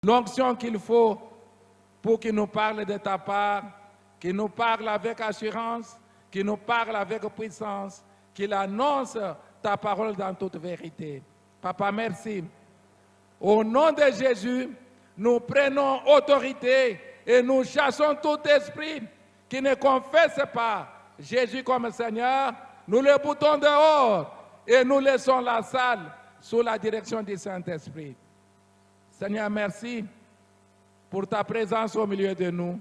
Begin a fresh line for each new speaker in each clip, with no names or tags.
l'onction qu'il faut pour qu'il nous parle de ta part, qu'il nous parle avec assurance, qu'il nous parle avec puissance, qu'il annonce ta parole dans toute vérité. Papa, merci. Au nom de Jésus, nous prenons autorité et nous chassons tout esprit qui ne confesse pas Jésus comme Seigneur. Nous le boutons dehors et nous laissons la salle sous la direction du Saint-Esprit. Seigneur, merci pour ta présence au milieu de nous.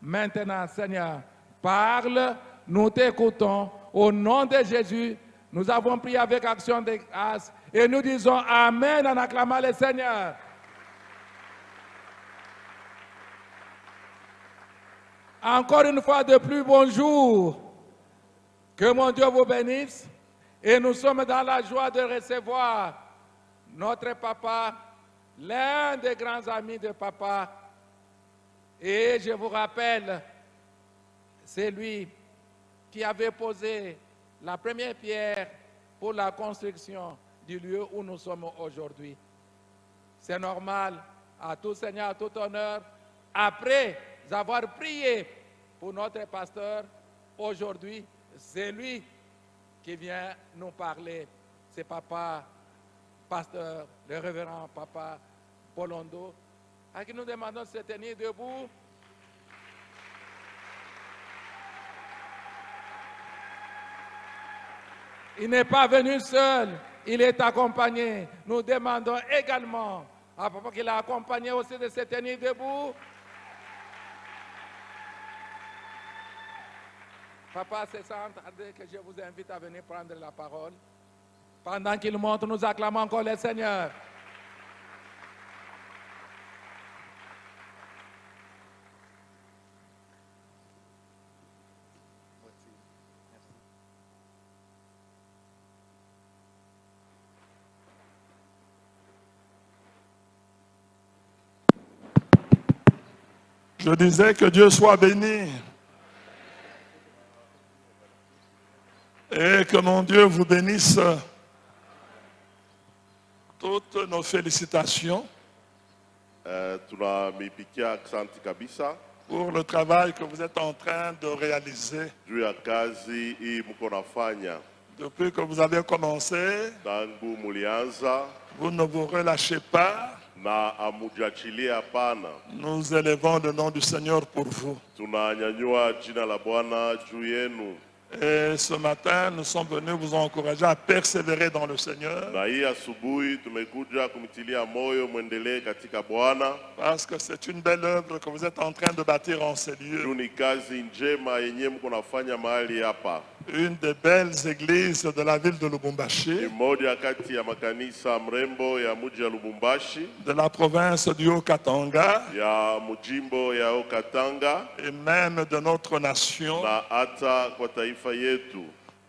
Maintenant, Seigneur, parle, nous t'écoutons. Au nom de Jésus, nous avons prié avec action de grâce et nous disons Amen en acclamant le Seigneur. Encore une fois de plus, bonjour. Que mon Dieu vous bénisse. Et nous sommes dans la joie de recevoir notre papa, l'un des grands amis de papa. Et je vous rappelle, c'est lui qui avait posé la première pierre pour la construction du lieu où nous sommes aujourd'hui. C'est normal, à tout Seigneur, à tout honneur, après avoir prié pour notre pasteur, aujourd'hui, c'est lui qui vient nous parler. C'est papa, pasteur, le révérend papa Polondo, à qui nous demandons de se tenir debout. Il n'est pas venu seul, il est accompagné. Nous demandons également à papa qu'il a accompagné aussi de se tenir debout. Papa, c'est ça que je vous invite à venir prendre la parole. Pendant qu'il monte, nous acclamons encore le Seigneur.
Je disais que Dieu soit béni. Et que mon Dieu vous bénisse. Toutes nos félicitations pour le travail que vous êtes en train de réaliser. Depuis que vous avez commencé, vous ne vous relâchez pas. Nous élevons le nom du Seigneur pour vous. Et ce matin, nous sommes venus vous encourager à persévérer dans le Seigneur. Parce que c'est une belle œuvre que vous êtes en train de bâtir en ces lieux. Une des belles églises de la ville de Lubumbashi, de la province du Haut-Katanga, et même de notre nation.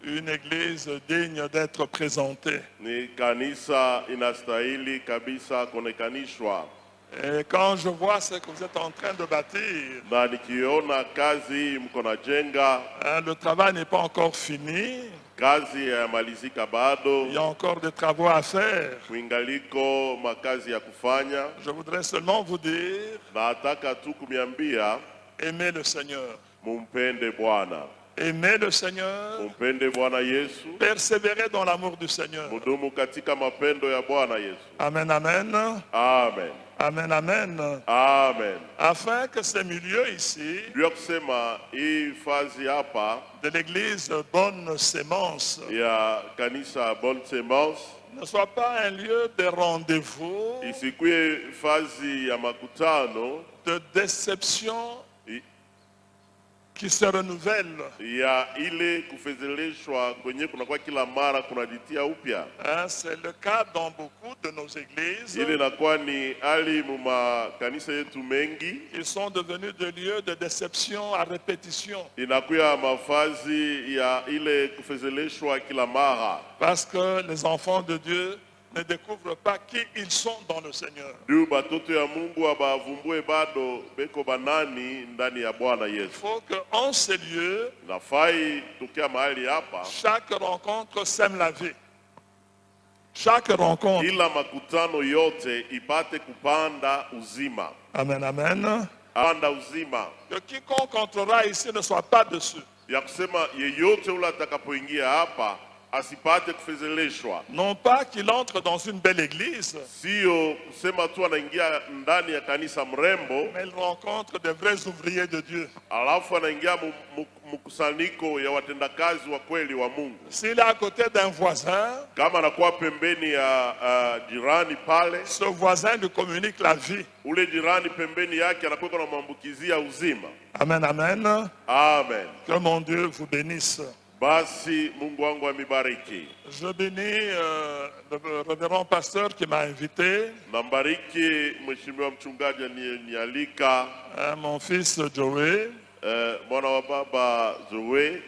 Une église digne d'être présentée. Et quand je vois ce que vous êtes en train de bâtir, le travail n'est pas encore fini. Il y a encore des travaux à faire. Je voudrais seulement vous dire, aimez le Seigneur. Aimez le Seigneur. Persévérez dans l'amour du Seigneur. Amen, amen.
Amen.
Amen, amen.
Amen.
Afin que ces milieux ici de l'église Bonne Sémence ne soient pas un lieu de rendez-vous, de déception qui se renouvelle. C'est le cas dans beaucoup de nos églises. Ils sont devenus des lieux de déception à répétition. Parce que les enfants de Dieu ne découvrent pas qui ils sont dans le Seigneur. Il faut qu'en ces lieux, chaque rencontre sème la vie. chaque rencontre,
ila makutano yote ipate kupanda uzima.
amen, amen,
Panda uzima.
que quiconque entrera ici ne soit pas dessus.
Ya kusema yeyote ule atakapoingia hapa asipate kufezeleshwa.
Non pas qu'il entre dans une belle église,
Sio kusema tu anaingia ndani ya kanisa mrembo,
mais il rencontre des vrais ouvriers de Dieu.
alafu anaingia mkusanyiko ya watendakazi wa kweli wa Mungu.
S'il est à côté d'un voisin,
Kama anakuwa pembeni ya jirani pale,
ce voisin lui communique la vie.
ule jirani pembeni yake anakuwa na maambukizia uzima.
Amen, amen.
Amen.
Que mon Dieu vous bénisse.
Basi Mungu wangu amibariki.
Je bénis le révérend pasteur qui m'a invité,
Nambariki mheshimiwa mchungaji nialika,
mon fils Joey,
mwana wa baba Zoe,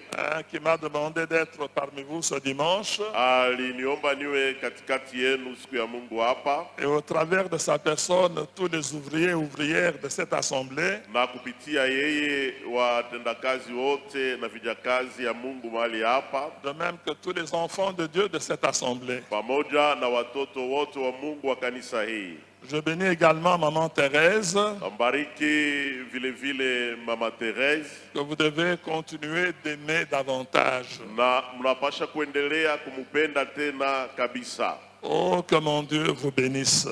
qui m'a demandé d'être parmi vous ce dimanche.
aliniomba niwe katikati yenu siku ya Mungu hapa,
Et au travers de sa personne, tous les ouvriers et ouvrières de cette assemblée,
na kupitia yeye watendakazi wote na vijakazi ya Mungu mahali hapa,
de même que tous les enfants de Dieu de cette assemblée.
pamoja na watoto wote wa Mungu wa kanisa hii.
Je bénis également Maman Thérèse,
Nambariki vile vile Mama Thérèse,
que vous devez continuer d'aimer davantage.
na mnapasha kuendelea kumupenda tena kabisa.
Oh, que mon Dieu vous bénisse.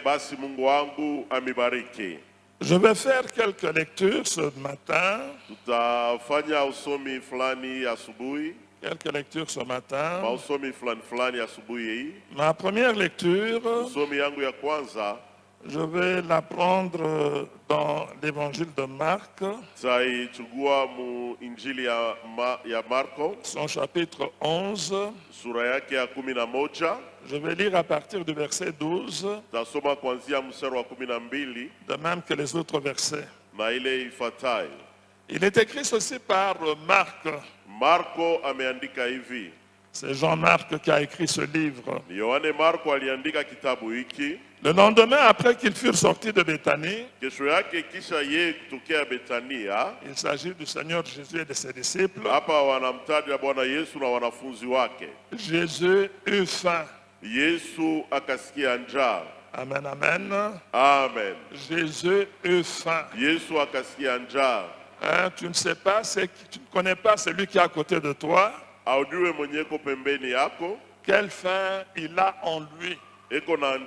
Basi Mungu wangu amibariki.
Je vais faire quelques lectures ce matin.
Tutafanya usomi fulani asubuhi,
Quelques lectures ce matin.
mausomi fulani asubuhi hii.
Ma première lecture,
Usomi yangu ya kwanza
je vais la prendre dans l'évangile de Marc,
tutaichukua mu injili ya Marko,
son chapitre 11.
sura yake ya 11.
Je vais lire à partir du verset 12,
Tasoma kuanzia mstari wa 12
de même que les autres versets.
na ile ifuatayo.
Il est écrit ceci par Marc.
Marko ameandika hivi.
C'est Jean-Marc qui a écrit ce livre.
Ni Yohane Marko aliandika kitabu hiki.
Le lendemain, après qu'ils furent sortis de Béthanie,
Kesho yake kisha yeye kutokea Betania,
il s'agit du Seigneur Jésus et de ses disciples,
hapa wanamtaja Bwana Yesu na wanafunzi wake.
Jésus eut faim.
Yesu akasikia njaa.
Amen, amen.
Amen.
Jésus eut faim.
Yesu akasikia njaa.
Hein, tu ne sais pas, tu ne connais pas celui qui est à côté de toi,
Aujue mwenyeko pembeni yako,
quelle faim il a en lui.
eko na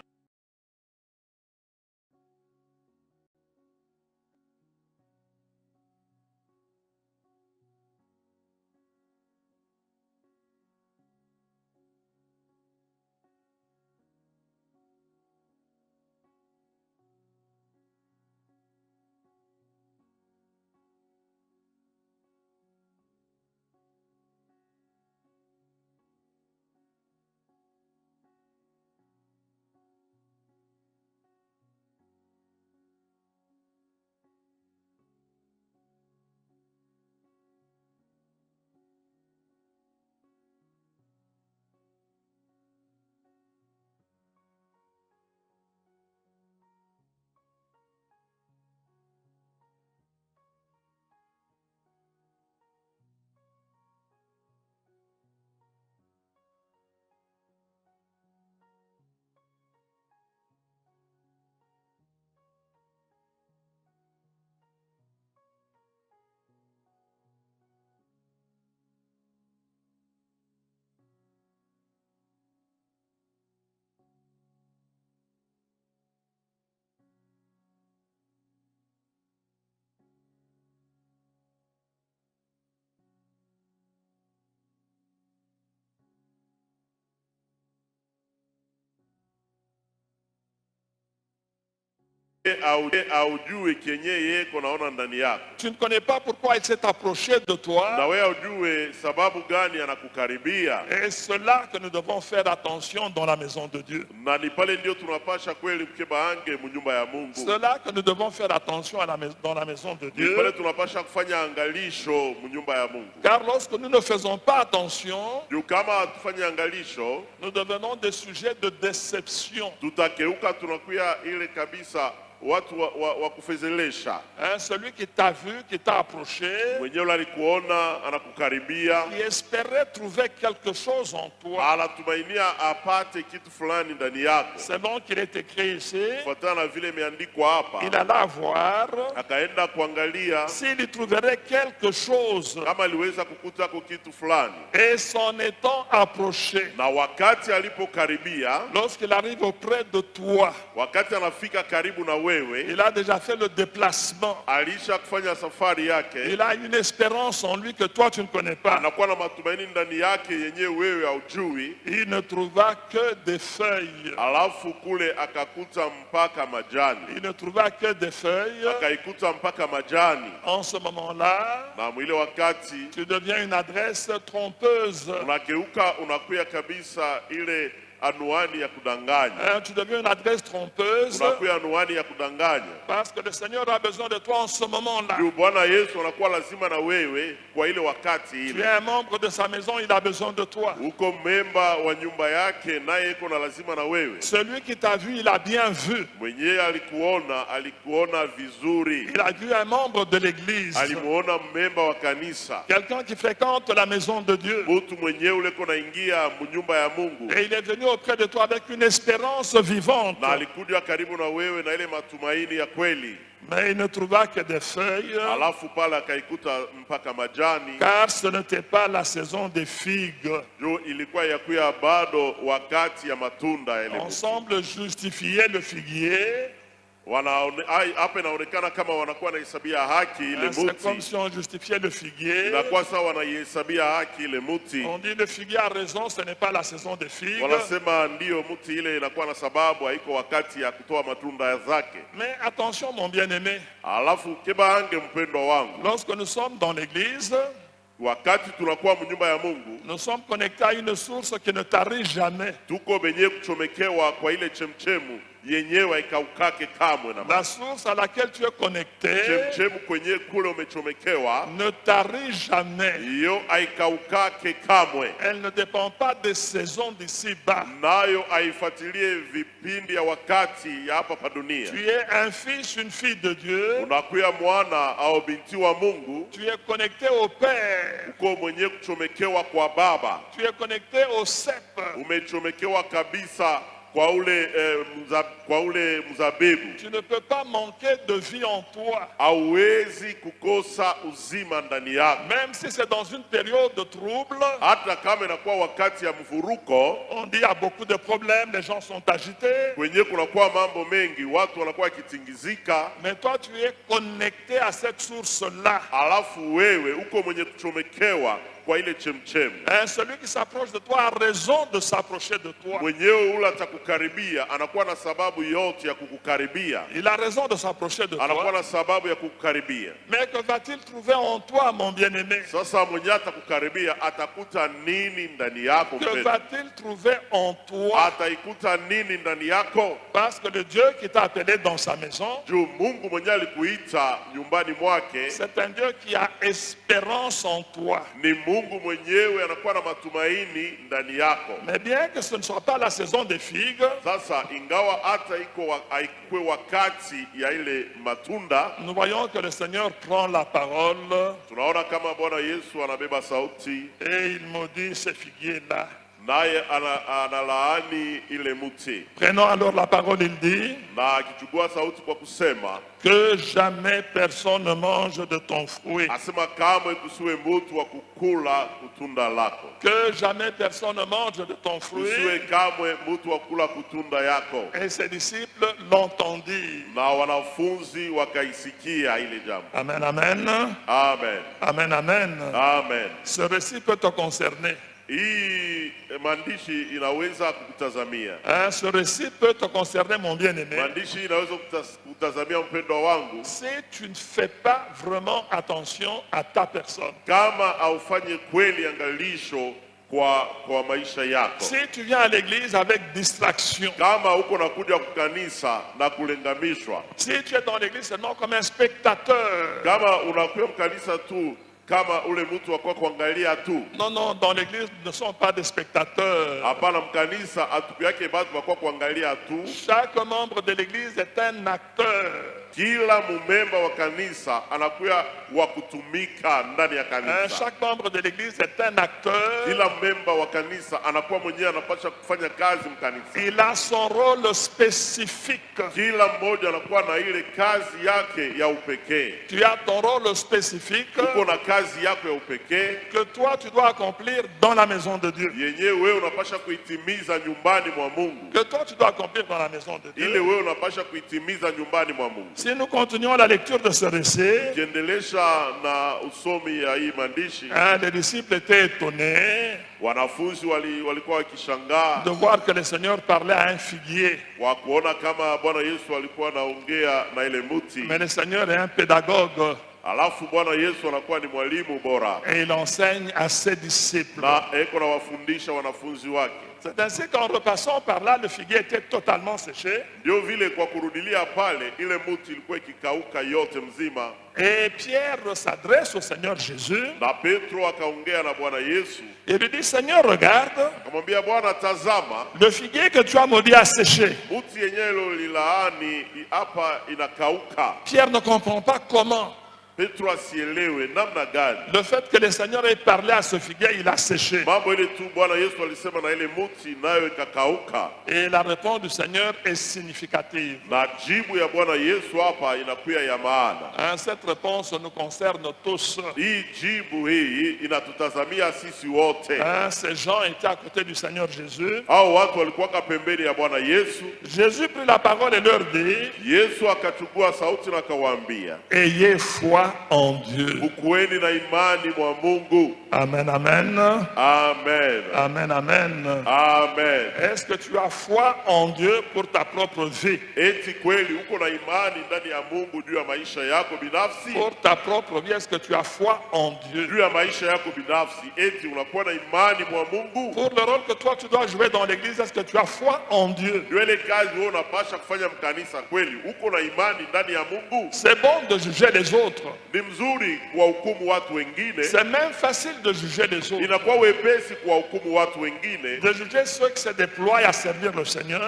aujue kenye yeko naona ndani yako.
Tu ne connais pas pourquoi il s'est approché de
Na
toi.
wewe aujue sababu gani anakukaribia.
Et c'est là que nous devons faire attention dans la maison de Dieu.
Na ni pale ndio tunapasha kweli mkebaange munyumba ya Mungu.
C'est là que nous devons faire attention dans la maison de
Ni
Dieu.
pale tunapasha kufanya angalisho munyumba ya Mungu.
Car lorsque nous ne faisons pas attention,
Juu kama hatufanye angalisho,
nous devenons des sujets de déception.
tutakeuka tunakuya ile kabisa watu wa kufezelesha.
Celui qui t'a vu, qui t'a approché,
Mwenyewe alikuona anakukaribia,
qui espérait trouver quelque chose en toi.
anatumainia apate kitu fulani ndani yako.
C'est donc qu'il est écrit ici,
Kufuatana na vile imeandikwa hapa,
il alla voir
akaenda kuangalia
s'il trouverait quelque chose.
kama aliweza kukutako kitu fulani.
Et s'en étant approché,
Na wakati alipokaribia,
lorsqu'il arrive auprès de toi,
wakati anafika karibu na wewe,
il a déjà fait le déplacement.
alisha kufanya safari yake,
Il a une espérance en lui que toi tu ne connais pas.
anakuwa na matumaini ndani yake yenyewe wewe haujui.
Il ne trouva que des feuilles.
Alafu kule akakuta mpaka majani,
Il ne trouva que des feuilles.
akaikuta mpaka majani.
En ce moment-là,
Na mwile wakati
tu deviens une adresse trompeuse.
unageuka, unakuya kabisa ile anuani ya kudanganya,
Tu deviens une adresse trompeuse
unakuya anuani ya kudanganya.
parce que le Seigneur a besoin de toi en ce moment-là.
Ndio Bwana Yesu anakuwa lazima na wewe kwa ile wakati
Tu es
ile.
un membre de sa maison, il a besoin de toi.
Uko memba wa nyumba yake, naye iko na lazima na wewe.
Celui qui t'a vu, il a bien vu.
Mwenyewe alikuona vizuri,
Il a vu un membre de l'église.
alimuona memba wa kanisa,
Quelqu'un qui fréquente la maison de Dieu.
mtu mwenyewe ule kona ingia mnyumba ya Mungu,
Et il est venu auprès de toi avec une espérance vivante.
na alikuja karibu na wewe na ile matumaini ya kweli.
Mais il ne trouva que des feuilles,
Alafu pale akaikuta mpaka majani,
car ce n'était pas la saison des figues.
juu ilikuwa yakuya bado wakati ya matunda yale.
On semble justifier le figuier.
Hapa inaonekana kama wanakuwa wanahesabia haki ile
C'est comme
muti,
si on justifiait le figuier.
inakuwa sawa wanaihesabia haki ile muti.
On dit le figuier a raison, ce n'est pas la saison des figues.
Wanasema ndio muti ile inakuwa na sababu, haiko wakati ya kutoa matunda zake.
Mais attention mon bien-aimé,
Alafu kebaange mpendwa wangu,
lorsque nous sommes dans l'église,
wakati tunakuwa mnyumba ya Mungu,
nous sommes connectés à une source qui ne tarit jamais.
tuko benye kuchomekewa kwa ile chemchemu yenyewe haikaukake kamwe. Na
La source à laquelle tu es connecté
chemchemu kwenye kule umechomekewa,
ne tarit jamais.
hiyo haikaukake kamwe,
Elle ne dépend pas des saisons d'ici-bas.
nayo haifuatilie vipindi ya wakati ya hapa pa dunia.
Tu es un fils, une fille de Dieu.
Unakuya mwana au binti wa Mungu,
Tu es connecté au Père.
uko mwenye kuchomekewa kwa Baba,
Tu es connecté au cep.
umechomekewa kabisa kwa ule mzabibu.
Tu ne peux pas manquer de vie en toi.
Hauwezi kukosa uzima ndani yako,
Même si c'est dans une période de trouble,
hata kama inakuwa wakati ya mvuruko,
on dit il y a beaucoup de problèmes, les gens sont agités.
kwenye kunakuwa mambo mengi, watu wanakuwa wakitingizika.
Mais toi, tu es connecté à cette source-là.
Alafu wewe uko mwenye kuchomekewa kwa ile chemchemu.
Celui qui s'approche de toi a raison de s'approcher de toi.
Mwenyewe ule atakukaribia, anakuwa na sababu yote ya kukukaribia,
Il a raison de s'approcher de
anakuwa
toi.
na sababu ya kukukaribia.
Mais que va-t-il trouver en toi, mon bien-aimé?
Sasa mwenyewe atakukaribia, atakuta nini ndani yako?
Que va-t-il trouver en toi?
Ataikuta nini ndani yako?
Parce que le Dieu qui t'a appelé dans sa maison,
Juu Mungu mwenyewe alikuita nyumbani mwake,
c'est un Dieu qui a espérance en toi.
ni Mungu mwenyewe anakuwa na matumaini ndani yako.
Mais bien que ce ne soit pas la saison des figues,
Sasa ingawa hata haikuwe wakati ya ile matunda,
nous voyons que le Seigneur prend la parole
tunaona kama Bwana Yesu anabeba sauti,
et il maudit ces figuiers-là.
naye analaani ile muti,
Prenons alors la parole, il dit
na akichukua sauti kwa kusema,
que jamais personne ne mange de ton fruit.
asema kamwe kusiwe mutu wa kukula kutunda lako,
Que jamais personne ne mange de ton
kusiwe
fruit.
kamwe mutu wa kula kutunda yako.
Et ses disciples l'entendirent.
Na wanafunzi wakaisikia ile jambo.
Amen, amen.
Amen,
Amen, amen.
amen.
Ce récit peut te concerner.
Hii maandishi inaweza kukutazamia,
Ce récit peut te concerner, mon bien-aimé.
maandishi inaweza kutazamia mpendwa wangu,
Si tu ne fais pas vraiment attention à ta personne.
kama haufanye kweli angalisho kwa maisha yako.
Si tu viens à l'église avec distraction.
Kama uko nakuja kukanisa na kulengamishwa,
Si tu es dans l'église seulement comme un spectateur.
kama unakuja mkanisa tu kama ule mtu wa kuangalia tu.
Non, non, dans l'église, nous ne sommes pas des spectateurs.
Hapana, mkanisa atuku yake batu wa kuangalia tu.
Chaque membre de l'église est un acteur.
Kila mumemba wa kanisa anakuwa wa kutumika ndani ya kanisa.
Chaque membre de l'église est un acteur.
Kila memba wa kanisa anakuwa mwenyewe anapaswa kufanya kazi mkanisa.
Il a son rôle spécifique.
Kila mmoja anakuwa na ile kazi yake ya upekee.
Tu as ton rôle spécifique.
Uko na kazi yako ya upekee
que toi tu dois accomplir dans la maison de Dieu.
Yenyewe wewe unapaswa kuitimiza nyumbani mwa Mungu.
Que toi tu dois accomplir dans la maison de Dieu.
Ile wewe unapaswa kuitimiza nyumbani mwa Mungu.
Si nous continuons la lecture de ce récit,
kiendelesha na usomi ya hii maandishi,
les disciples étaient étonnés
wanafunzi walikuwa wakishangaa
de voir que le Seigneur parlait à un figuier.
wa kuona kama Bwana Yesu alikuwa anaongea na ile mti.
Mais le Seigneur est un pédagogue.
Alafu Bwana Yesu anakuwa ni mwalimu bora.
Et il enseigne à ses disciples.
Na eko na wafundisha wanafunzi wake.
C'est ainsi qu'en repassant par là, le figuier était totalement séché.
Ndio vile kwa kurudilia pale ile mti ilikuwa ikikauka yote mzima.
Et Pierre s'adresse au Seigneur Jésus.
Na Petro akaongea na Bwana Yesu.
Et lui dit, Seigneur, regarde.
Akamwambia Bwana, tazama.
Le figuier que tu as maudit a séché.
Mti yenyewe lilaani hapa inakauka.
Pierre ne comprend pas comment.
Petro asielewe namna gani
le fait que le Seigneur ait parlé à ce figuier, il a séché.
mambo ile tu Bwana Yesu alisema na ile mti nayo ikakauka.
Et la réponse du Seigneur est significative.
Na jibu ya Bwana Yesu hapa inakuwa ya maana.
Cette réponse nous concerne tous.
Hii jibu hii inatutazamia sisi wote.
Ces gens étaient à côté du Seigneur Jésus.
Hao watu walikuwa pembeni ya Bwana Yesu.
Jésus prit la parole et leur dit,
Yesu akachukua sauti na akawaambia,
ayez foi en Dieu.
Ukueni na imani mwa Mungu.
Amen, amen.
Amen.
Amen, amen.
Amen.
Est-ce que tu as foi en Dieu pour ta propre vie?
Eti kweli uko na imani ndani ya Mungu juu ya maisha yako binafsi?
Pour ta propre vie, est-ce que tu as foi en Dieu?
Juu ya maisha yako binafsi, eti unakuwa na imani mwa Mungu?
Pour le rôle que toi tu dois jouer dans l'église, est-ce que tu as foi en Dieu?
Ndio ile kazi wewe unapaswa kufanya mkanisa, kweli uko na imani ndani ya Mungu?
C'est bon de juger les autres.
Ni mzuri kuwahukumu watu wengine.
C'est même facile de juger les autres.
Inakuwa wepesi kuwahukumu watu wengine.
De juger ceux qui se déploient à servir le Seigneur.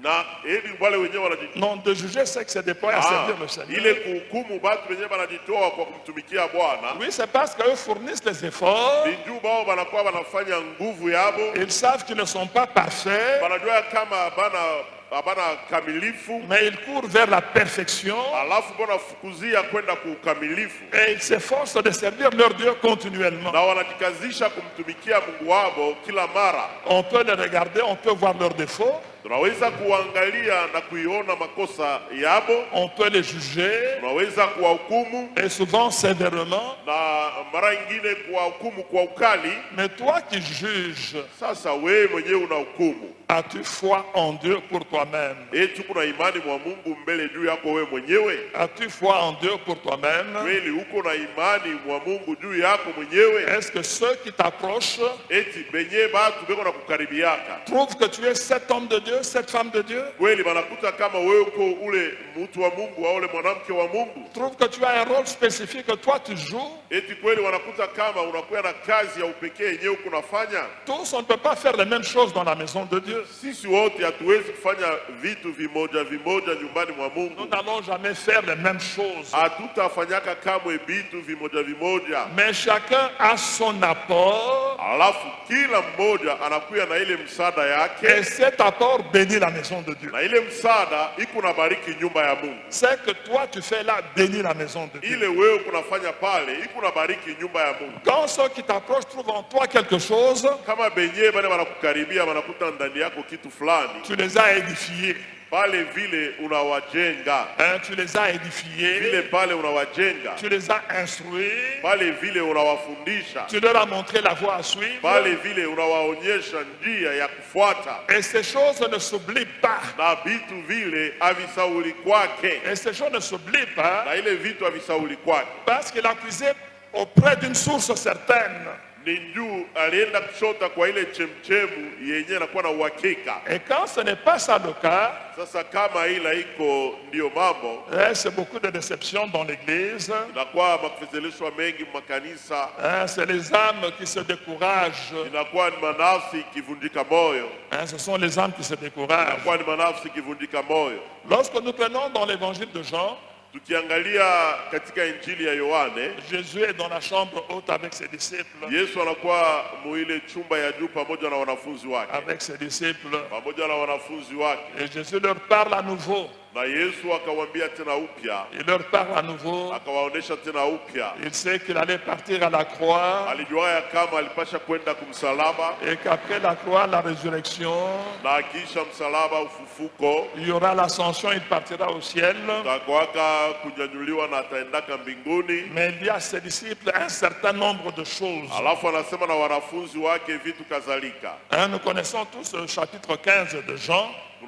Na eli wale wenyewe wanajitoa.
Non, de juger ceux qui se déploient à servir le Seigneur.
Ile kuhukumu watu wenyewe wanajitoa kwa kumtumikia Bwana.
Oui, c'est parce qu'eux fournissent les efforts.
Ndio bao wanakuwa wanafanya nguvu yabo.
Ils savent qu'ils ne sont pas parfaits.
Wanajua kama abana kamilifu,
mais ils courent vers la perfection.
Alafu bona fukuzia kwenda kukamilifu.
Et ils s'efforcent de servir leur Dieu continuellement.
Na wanajikazisha kumtumikia Mungu wao kila mara.
On peut les regarder, on peut voir leurs défauts.
Tunaweza kuangalia na kuiona makosa yabo.
On peut les juger.
Tunaweza kuwahukumu.
Et souvent sévèrement.
Na mara nyingine kuwahukumu kwa ukali.
Mais toi qui juges.
Sasa wewe mwenyewe unahukumu.
As-tu foi en Dieu pour toi-même?
Eti kuna imani mwa Mungu mbele juu yako wewe mwenyewe?
As-tu foi en Dieu pour toi-même?
Kweli uko na imani mwa Mungu juu yako mwenyewe?
Est-ce que ceux qui t'approchent
eti benye batu beko na kukaribiaka
trouvent que tu es cet homme de Dieu, cette femme de Dieu?
Kweli banakuta kama wewe uko ule mtu wa Mungu au ule mwanamke wa Mungu?
Trouvent que tu as un rôle spécifique que toi tu joues?
Eti kweli wanakuta kama unakuwa na kazi ya upekee yenyewe kunafanya?
Tous on ne peut pas faire les mêmes choses dans la maison de Dieu.
Sisi wote hatuwezi kufanya vitu vimoja vimoja nyumbani mwa Mungu.
Nous n'allons jamais faire les mêmes choses.
Hatutafanyaka kamwe vitu vimoja vimoja.
Mais chacun a son apport.
Alafu kila mmoja anakuwa na ile msaada yake.
Et cet apport bénit la maison de Dieu.
Na ile msaada iko na bariki nyumba ya Mungu.
C'est que toi tu fais là bénit la maison de Dieu.
Ile wewe kunafanya pale iko na bariki nyumba ya Mungu.
Quand ceux qui t'approchent trouvent en toi quelque chose,
kama benye bale wanakukaribia wanakuta ndani yako kitu fulani,
tu les as édifiés.
Pale vile unawajenga.
Tu les as édifiés.
Vile pale unawajenga.
Tu les as instruits.
Pale vile unawafundisha.
Tu leur as montré la voie à suivre.
Pale vile unawaonyesha njia ya kufuata.
Et ces choses ne s'oublient pas.
Na vitu vile havisauli kwake.
Et ces choses ne s'oublient pas.
Na ile vitu havisauli kwake.
Parce qu'il a puisé auprès d'une source certaine. Et quand ce n'est pas ça le cas, c'est beaucoup de déceptions dans l'église. C'est les âmes qui se découragent. Ce sont les âmes qui se découragent. Lorsque nous prenons dans l'évangile de Jean, Jésus est dans la chambre haute avec ses disciples. Avec ses disciples. Et Jésus leur parle à nouveau. Il leur parle à nouveau. Il sait qu'il allait partir à la croix. Et qu'après la croix, la résurrection, il y aura l'ascension, il partira au ciel. Mais il y a à ses disciples un certain nombre de choses. Nous connaissons tous le chapitre 15 de Jean. Et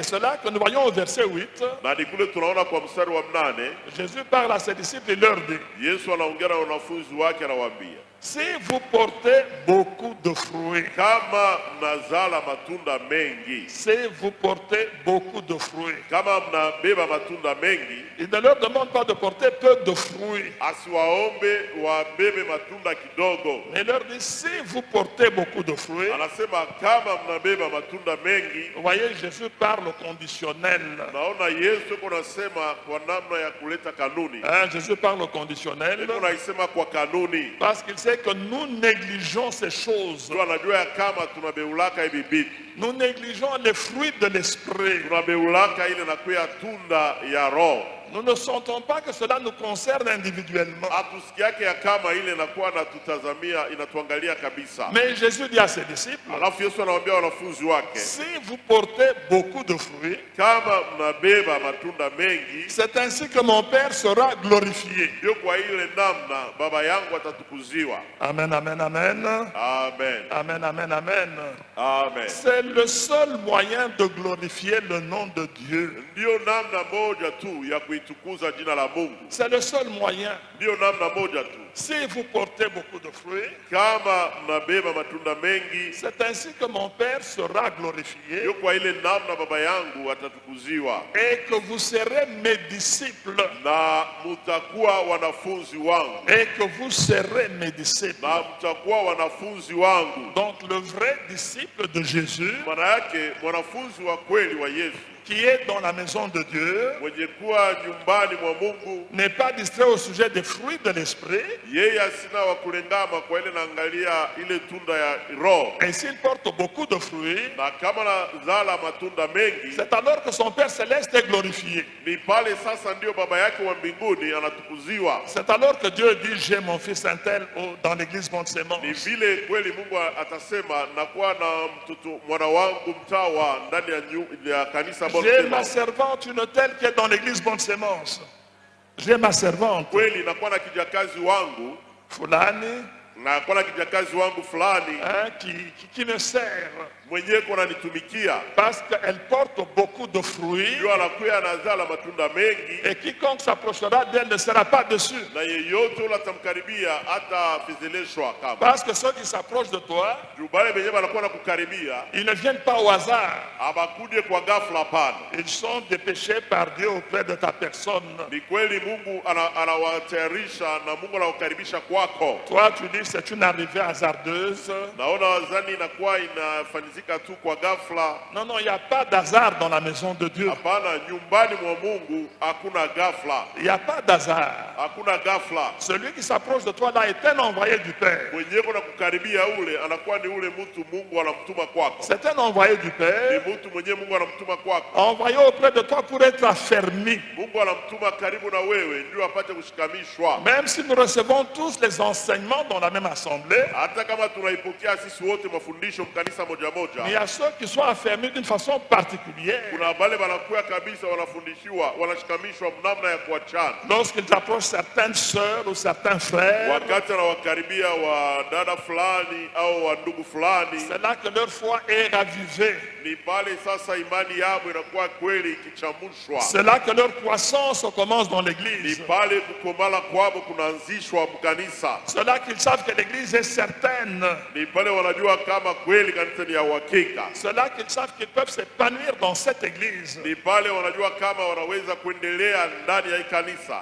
c'est là que nous voyons au verset 8. Jésus parle à ses disciples et leur dit: si vous portez beaucoup de fruits, si vous portez beaucoup de fruits, il ne leur demande pas de porter peu de fruits. Mais il leur dit: si vous portez beaucoup de fruits, vous voyez, Jésus parle au conditionnel. Jésus parle au conditionnel parce qu'il sait que nous négligeons ces choses. Nous négligeons les fruits de l'esprit. Nous ne sentons pas que cela nous concerne individuellement. Mais Jésus dit à ses disciples: si vous portez beaucoup de fruits, c'est ainsi que mon Père sera glorifié. Amen, amen, amen. Amen, amen, amen. C'est le seul moyen de glorifier le nom de Dieu. C'est le seul moyen. Si vous portez beaucoup de fruits, c'est ainsi que mon Père sera glorifié et que vous serez mes disciples. Et que vous serez mes disciples. Donc le vrai disciple de Jésus, qui est dans la maison de Dieu, n'est pas distrait au sujet des fruits de l'esprit. Et s'il porte beaucoup de fruits, c'est alors que son Père Céleste est glorifié. C'est alors que Dieu dit: j'ai mon fils un tel dans l'église Bonne-Sémence. J'ai ma servante, une telle qui est dans l'église Bonne-Sémence. J'ai ma servante fulani, qui me sert parce qu'elle porte beaucoup de fruits, et quiconque s'approchera d'elle ne sera pas déçu. Parce que ceux qui s'approchent de toi, ils ne viennent pas au hasard. Ils sont dépêchés par Dieu auprès de ta personne. Toi tu dis: c'est une arrivée hasardeuse. Non, non, il n'y a pas d'hasard dans la maison de Dieu. Il n'y a pas d'hasard. Celui qui s'approche de toi là est un envoyé du Père. C'est un envoyé du Père, envoyé auprès de toi pour être affermi. Même si nous recevons tous les enseignements dans la même assemblée, il y a ceux qui sont affermis d'une façon particulière. Lorsqu'ils approchent certaines sœurs ou certains frères, c'est là que leur foi est ravivée. C'est là que leur croissance commence dans l'église. C'est là qu'ils savent que l'église est certaine. C'est là qu'ils savent qu'ils peuvent s'épanouir dans cette église.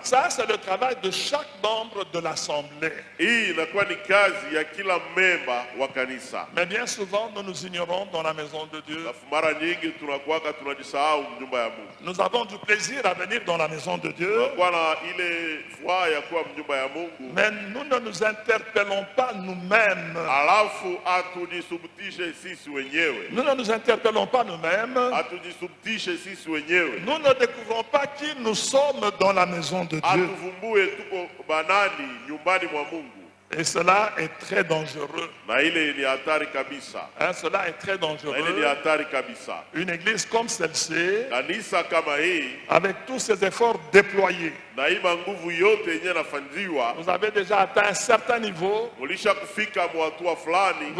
Ça, c'est le travail de chaque membre de l'assemblée. Mais bien souvent, nous nous ignorons dans la maison de Dieu. Nous avons du plaisir à venir dans la maison de Dieu. Mais nous ne nous interpellons pas nous-mêmes. Nous ne nous interpellons pas nous-mêmes. Nous ne découvrons pas qui nous sommes dans la maison de Dieu. Et cela est très dangereux. Cela est très dangereux. Une église comme celle-ci, avec tous ces efforts déployés, vous avez déjà atteint un certain niveau. Vous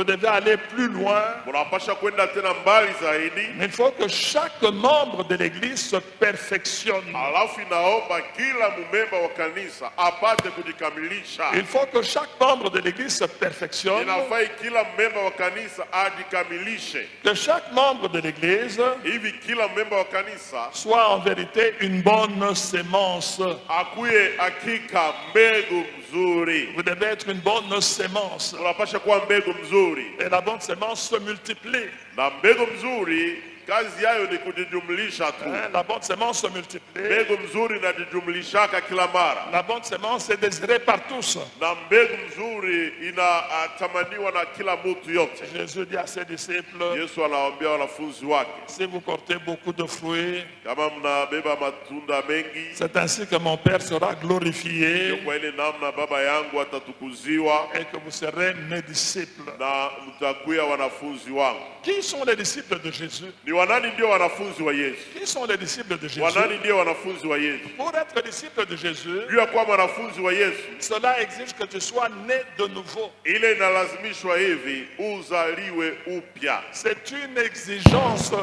devez aller plus loin. Mais il faut que chaque membre de l'église se perfectionne. Il faut que chaque membre de l'église se perfectionne. Que chaque membre de l'église soit en vérité une bonne sémence. Vous devez être une bonne sémence. Et la bonne sémence se multiplie. La bonne semence se multiplie. La bonne semence est désirée par tous. Jésus dit à ses disciples, si vous portez beaucoup de fruits, c'est ainsi que mon Père sera glorifié et que vous serez mes disciples. Qui sont les disciples de Jésus? Qui sont les disciples de Jésus? Pour être disciple de Jésus, cela exige que tu sois né de nouveau. C'est une exigence.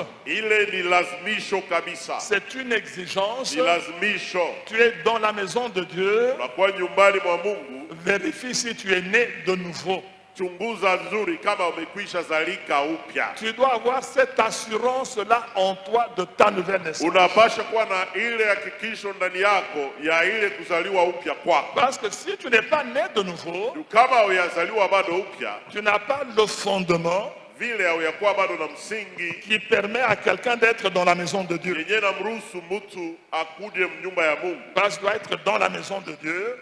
C'est une exigence. Tu es dans la maison de Dieu. Vérifie si tu es né de nouveau. Tu dois avoir cette assurance-là en toi de ta nouvelle naissance. Parce que si tu n'es pas né de nouveau, tu n'as pas le fondement qui permet à quelqu'un d'être dans la maison de Dieu. Parce qu'il doit être dans la maison de Dieu.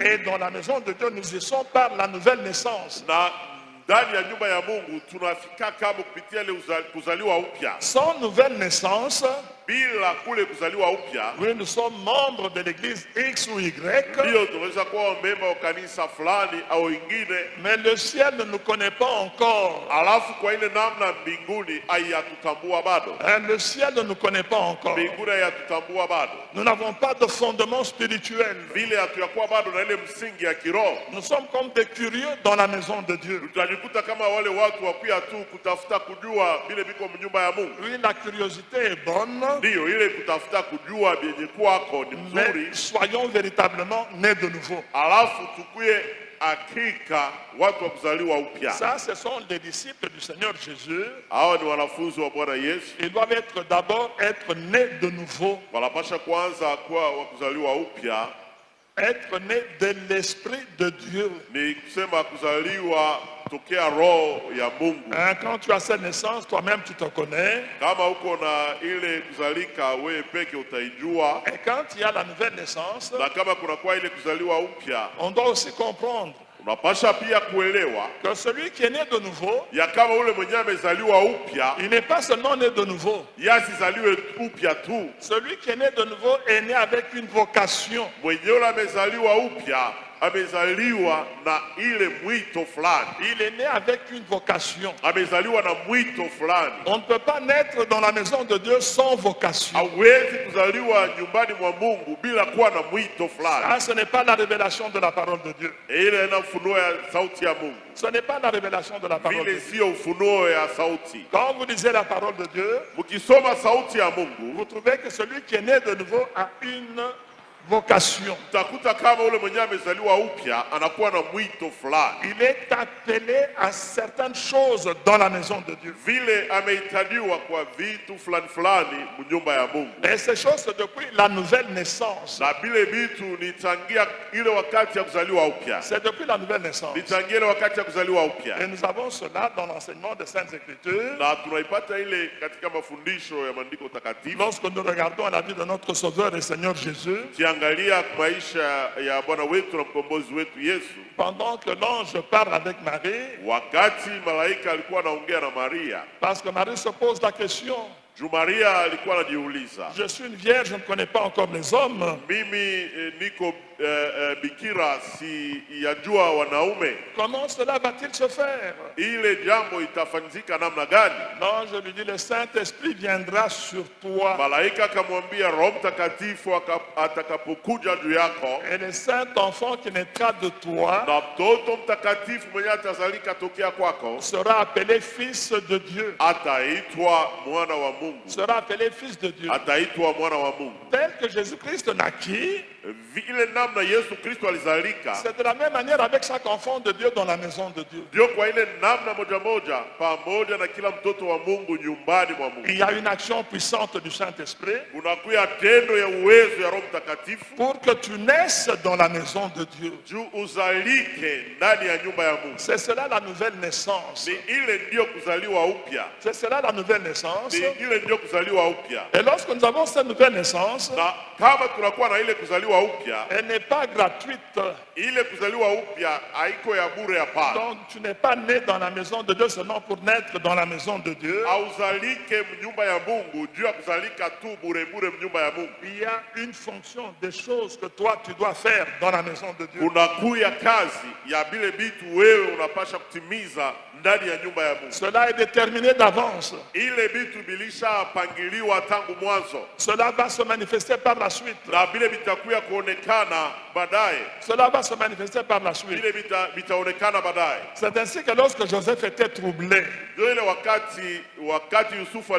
Et dans la maison de Dieu, nous y sommes par la nouvelle naissance. Sans nouvelle naissance, oui, nous sommes membres de l'église X ou Y, mais le ciel ne nous connaît pas encore. Le ciel ne nous connaît pas encore. Nous n'avons pas de fondement spirituel. Nous sommes comme des curieux dans la maison de Dieu. Oui, la curiosité est bonne. Mais soyons véritablement nés de nouveau. Ça, ce sont les disciples du Seigneur Jésus. Ils doivent d'abord être nés de nouveau. Être nés de l'Esprit de Dieu. Quand tu as cette naissance, toi-même tu te connais. Et quand il y a la nouvelle naissance, on doit aussi comprendre que celui qui est né de nouveau, il n'est pas seulement né de nouveau. Celui qui est né de nouveau est né avec une vocation.
amezaliwa na ile mwito fulani.
Il est né avec une vocation.
Amezaliwa na mwito fulani.
On ne peut pas naître dans la maison de Dieu sans vocation.
Hawezi kuzaliwa nyumbani mwa Mungu bila kuwa na mwito fulani.
Ça, ce n'est pas la révélation de la parole de Dieu.
Ile ina ufunuo ya sauti ya Mungu.
Ce n'est pas la révélation de la parole de
Vile
Dieu.
sio ufunuo ya sauti.
Quand vous lisez la parole de Dieu,
Mukisoma sauti ya Mungu,
vous trouvez que celui qui est né de nouveau a une vocation.
utakuta kama ule mwenye amezaliwa upya anakuwa na mwito fulani.
Il est appelé à certaines choses dans la maison de Dieu.
Vile ameitadiwa kwa vitu fulani fulani mnyumba ya Mungu.
Et ces choses, c'est depuis la nouvelle naissance.
Na vile vitu nitangia ile wakati ya kuzaliwa upya.
C'est depuis la nouvelle naissance.
Nitangia ile wakati ya kuzaliwa upya.
Et nous avons cela dans l'enseignement des Saintes Écritures.
Na tunaipata ile katika mafundisho ya maandiko takatifu.
Lorsque nous regardons la vie de notre Sauveur et Seigneur Jésus,
Angalia maisha ya Bwana wetu na mkombozi wetu Yesu.
Pendant que l'ange parle avec Marie,
wakati malaika alikuwa anaongea na Maria,
parce que Marie se pose la question,
Maria alikuwa anajiuliza,
je suis une vierge, je ne connais pas encore les hommes.
Mimi niko bikira, si yajua wanaume.
Comment cela va-t-il se faire?
Ile jambo itafanyika namna gani?
Non, je lui dis, le Saint-Esprit viendra sur toi.
Malaika akamwambia Roho Mtakatifu atakapokuja juu yako,
et le saint enfant qui naîtra de toi
na mtoto mtakatifu mwenye atazalika tokea kwako
sera appelé fils de Dieu.
Ataitwa mwana wa Mungu.
Sera appelé fils de Dieu.
Ataitwa mwana wa Mungu.
Tel que Jésus-Christ naquit,
vile namna Yesu Kristo alizalika,
c'est de la même manière avec chaque enfant de Dieu dans la maison de Dieu.
Ndio kwa ile namna moja moja pamoja na kila mtoto wa Mungu nyumbani mwa Mungu.
Il y a une action puissante du Saint-Esprit
kunakuwa tendo ya uwezo ya Roho Mtakatifu
pour que tu naisses dans la maison de Dieu.
Juu uzalike ndani ya nyumba ya Mungu.
C'est cela la nouvelle naissance.
Ni ile ndio kuzaliwa upya.
C'est cela la nouvelle naissance.
Ni ile ndio kuzaliwa upya.
Et lorsque nous avons cette nouvelle naissance,
na kama tunakuwa na ile kuzaliwa upya,
elle n'est pas gratuite.
Ile kuzaliwa upya haiko ya bure, hapana.
Donc tu n'es pas né dans la maison de Dieu seulement pour naître dans la maison de Dieu.
Hauzalike mnyumba ya Mungu juu ya kuzalika tu bure bure mnyumba ya Mungu.
Il y a une fonction, des choses que toi tu dois faire dans la maison de Dieu.
Kunakuya kazi ya bile bitu wewe unapasha kutimiza ndani ya nyumba ya Mungu.
Cela est déterminé d'avance.
Ile bitu bilisha pangiliwa tangu mwanzo.
Cela va se manifester par la suite.
Na bile bitakuya kuonekana baadaye.
Cela va se manifester par la suite.
Bile bitaonekana baadaye.
C'est ainsi que lorsque Joseph était troublé,
ile wakati Yusufu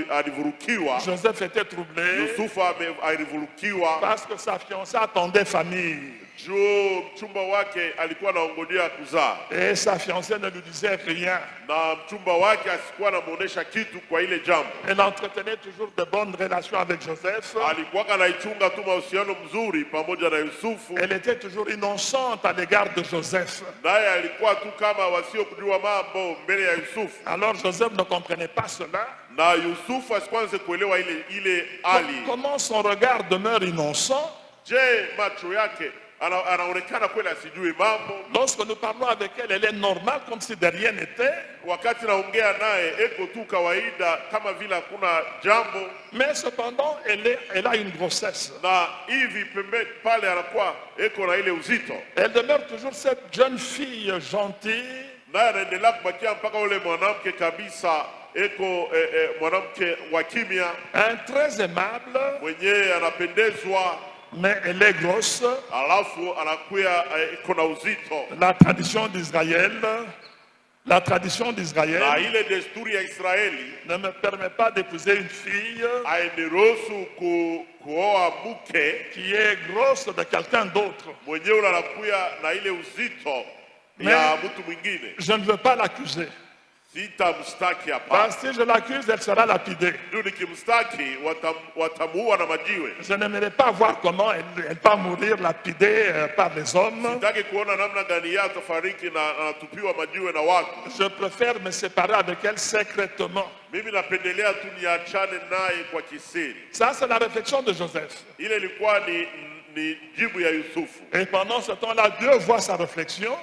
alivurukiwa,
Joseph était troublé,
Yusufu alivurukiwa
parce que sa fiancée attendait famille.
Mchumba wake alikuwa anaongojea kuzaa.
Et sa fiancée ne lui disait rien.
Na mchumba wake asikuwa anamuonesha kitu kwa ile jambo.
Elle entretenait toujours de bonnes relations avec Joseph.
Alikuwa anaichunga tu mahusiano mzuri pamoja na Yusufu.
Elle était toujours innocente à l'égard de Joseph.
Naye alikuwa tu kama wasiokujua mambo mbele ya Yusufu.
Alors Joseph ne comprenait pas cela.
Na Yusufu asikuanze kuelewa ile hali.
Comment son regard demeure innocent?
Je, macho yake anaonekana kweli asijui mambo.
Lorsque nous parlons avec elle, elle est normale comme si de rien n'était.
Wakati naongea naye eko tu kawaida kama vile hakuna jambo.
Mais cependant elle a une grossesse.
Na hivi pembe pale anakuwa eko na ile uzito.
Elle demeure toujours cette jeune fille gentille.
Na anaendelea kubakia mpaka ule mwanamke kabisa eko mwanamke wa kimya.
Très aimable.
Mwenye anapendezwa.
Mais elle est grosse.
Alafu anakuya iko na uzito.
La tradition d'Israël
na ile desturi ya Israeli
ne me permet pas d'épouser une fille
hairuhusu kuoa mke
qui est grosse de quelqu'un d'autre.
Mwenyewe anakuya na ile uzito ya mtu mwingine.
Je ne veux pas l'accuser. Parce que si je l'accuse, elle sera lapidée. Je n'aimerais pas voir comment elle va mourir lapidée par les hommes. Je préfère me séparer avec elle secrètement. Ça, c'est la réflexion de Joseph. Et pendant ce temps-là, Dieu voit sa réflexion.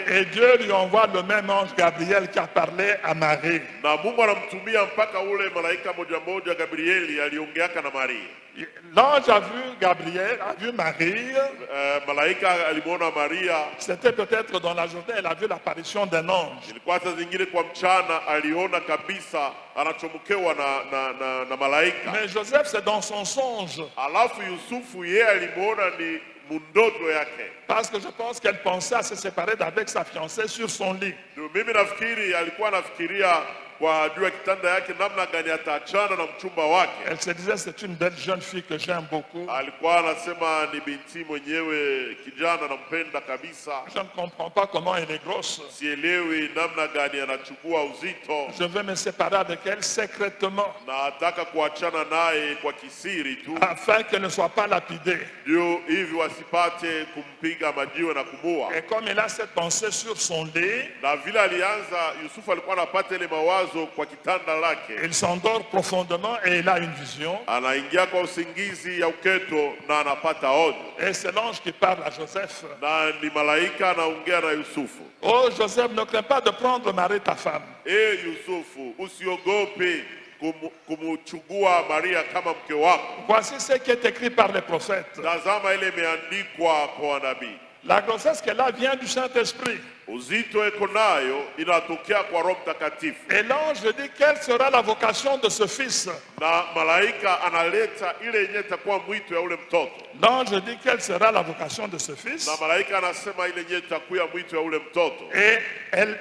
Et Dieu lui envoie le même ange Gabriel qui a parlé à Marie. L'ange a vu Gabriel, a vu Marie.
Malaika alimuona Maria.
C'était peut-être dans la journée, elle a vu l'apparition d'un ange.
Ilikuwa saa zingine kwa mchana aliona kabisa anachomokewa na malaika.
Mais Joseph, c'est dans son songe.
Alafu Yusufu yeye alimuona ni mundoto yake.
Parce que je pense qu'elle pensait à se séparer d'avec sa fiancée sur son lit.
Mimi nafikiri alikuwa anafikiria kwa juu ya kitanda yake namna gani ataachana na mchumba wake.
Elle se disait c'est une belle jeune fille que j'aime beaucoup.
Alikuwa anasema ni binti mwenyewe kijana nampenda kabisa.
Je ne comprends pas comment elle est grosse.
Sielewi namna gani anachukua uzito.
Je veux me séparer avec elle secrètement.
Na ataka kuachana naye kwa kisiri tu.
Afin qu'elle ne soit pas lapidée.
Ndio hivi wasipate kumpiga majiwe na kumua.
Et comme il a cette pensée sur son lit,
na vile alianza Yusufu alikuwa anapata ile mawazo kwa kitanda lake.
Il s'endort profondément et il a une vision.
Anaingia kwa usingizi ya uketo na anapata onyo.
Et c'est l'ange qui parle à Joseph.
Na ni malaika anaongea na Yusufu.
Oh Joseph, ne crains pas de prendre Marie ta femme.
Yusufu, usiogope kumuchugua Maria kama mke wako.
Voici ce qui est écrit par les prophètes.
Tazama ile imeandikwa kwa nabii.
La grossesse qu'elle a vient du Saint-Esprit.
Uzito eko nayo inatokea kwa Roho Mtakatifu.
Et l'ange dit quelle sera la vocation de ce fils.
Na malaika analeta ile yenye itakuwa mwito ya ule mtoto.
L'ange dit quelle sera la vocation de ce fils.
Na malaika anasema ile yenye itakuwa mwito ya ule mtoto.
Et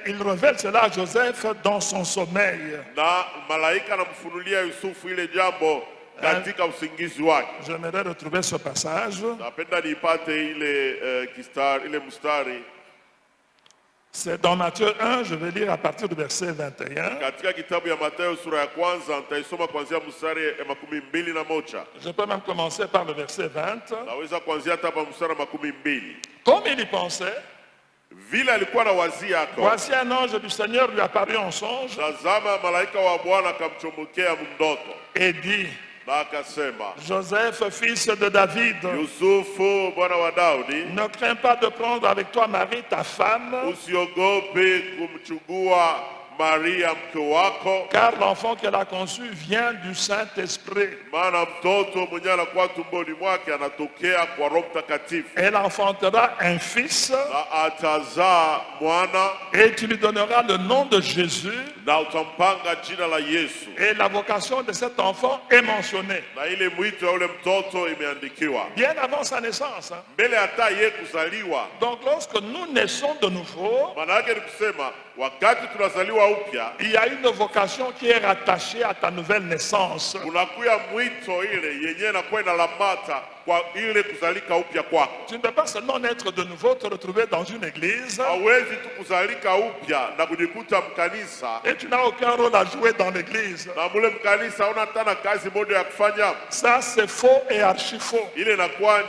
il révèle cela à Joseph dans son sommeil.
Na malaika anamfunulia Yusufu ile jambo katika usingizi wake.
J'aimerais retrouver ce passage.
Napenda nipate ile mstari.
C'est dans Matthieu 1, je vais lire à partir du verset 21.
Katika kitabu ya Mathayo sura ya kwanza nitaisoma kuanzia mstari ya 21.
Je peux même commencer par le verset 20.
Naweza kuanzia hata hapa mstari wa 22.
Comme il y pensait,
vile alikuwa na wazia yako.
Voici un ange du Seigneur lui apparut en songe.
Tazama malaika wa Bwana akamchomokea mndoto.
Et dit, Joseph, fils de David,
Yusufu, mwana wa Daudi,
ne crains pas de prendre avec toi Marie, ta femme,
usiogope kumchukua Maria mke wako,
car l'enfant qu'elle a conçu vient du Saint-Esprit.
Maana mtoto mwenye anakuwa tumboni mwake anatokea kwa Roho Mtakatifu.
Elle enfantera un fils,
na atazaa mwana,
et tu lui donneras le nom de Jésus.
Na utampanga jina la Yesu.
Et la vocation de cet enfant est mentionnée.
Na ile mwito ya ule mtoto imeandikiwa.
Bien avant sa naissance.
Mbele hata yeye kuzaliwa.
Donc lorsque nous naissons de nouveau,
maana yake ni kusema wakati tunazaliwa upya,
il y a une vocation qui est rattachée à ta nouvelle naissance.
Unakuya mwito ile yenyewe inakuwa inalamata kwa ile kuzalika upya kwako.
Tu ne peux pas seulement naître de nouveau, te retrouver dans une église.
Hawezi tu kuzalika upya na kujikuta mkanisa.
Et tu n'as aucun rôle à jouer dans l'église.
Na mule mkanisa una tana kazi moja ya kufanya.
Ça c'est faux et archi faux.
Ile inakuwa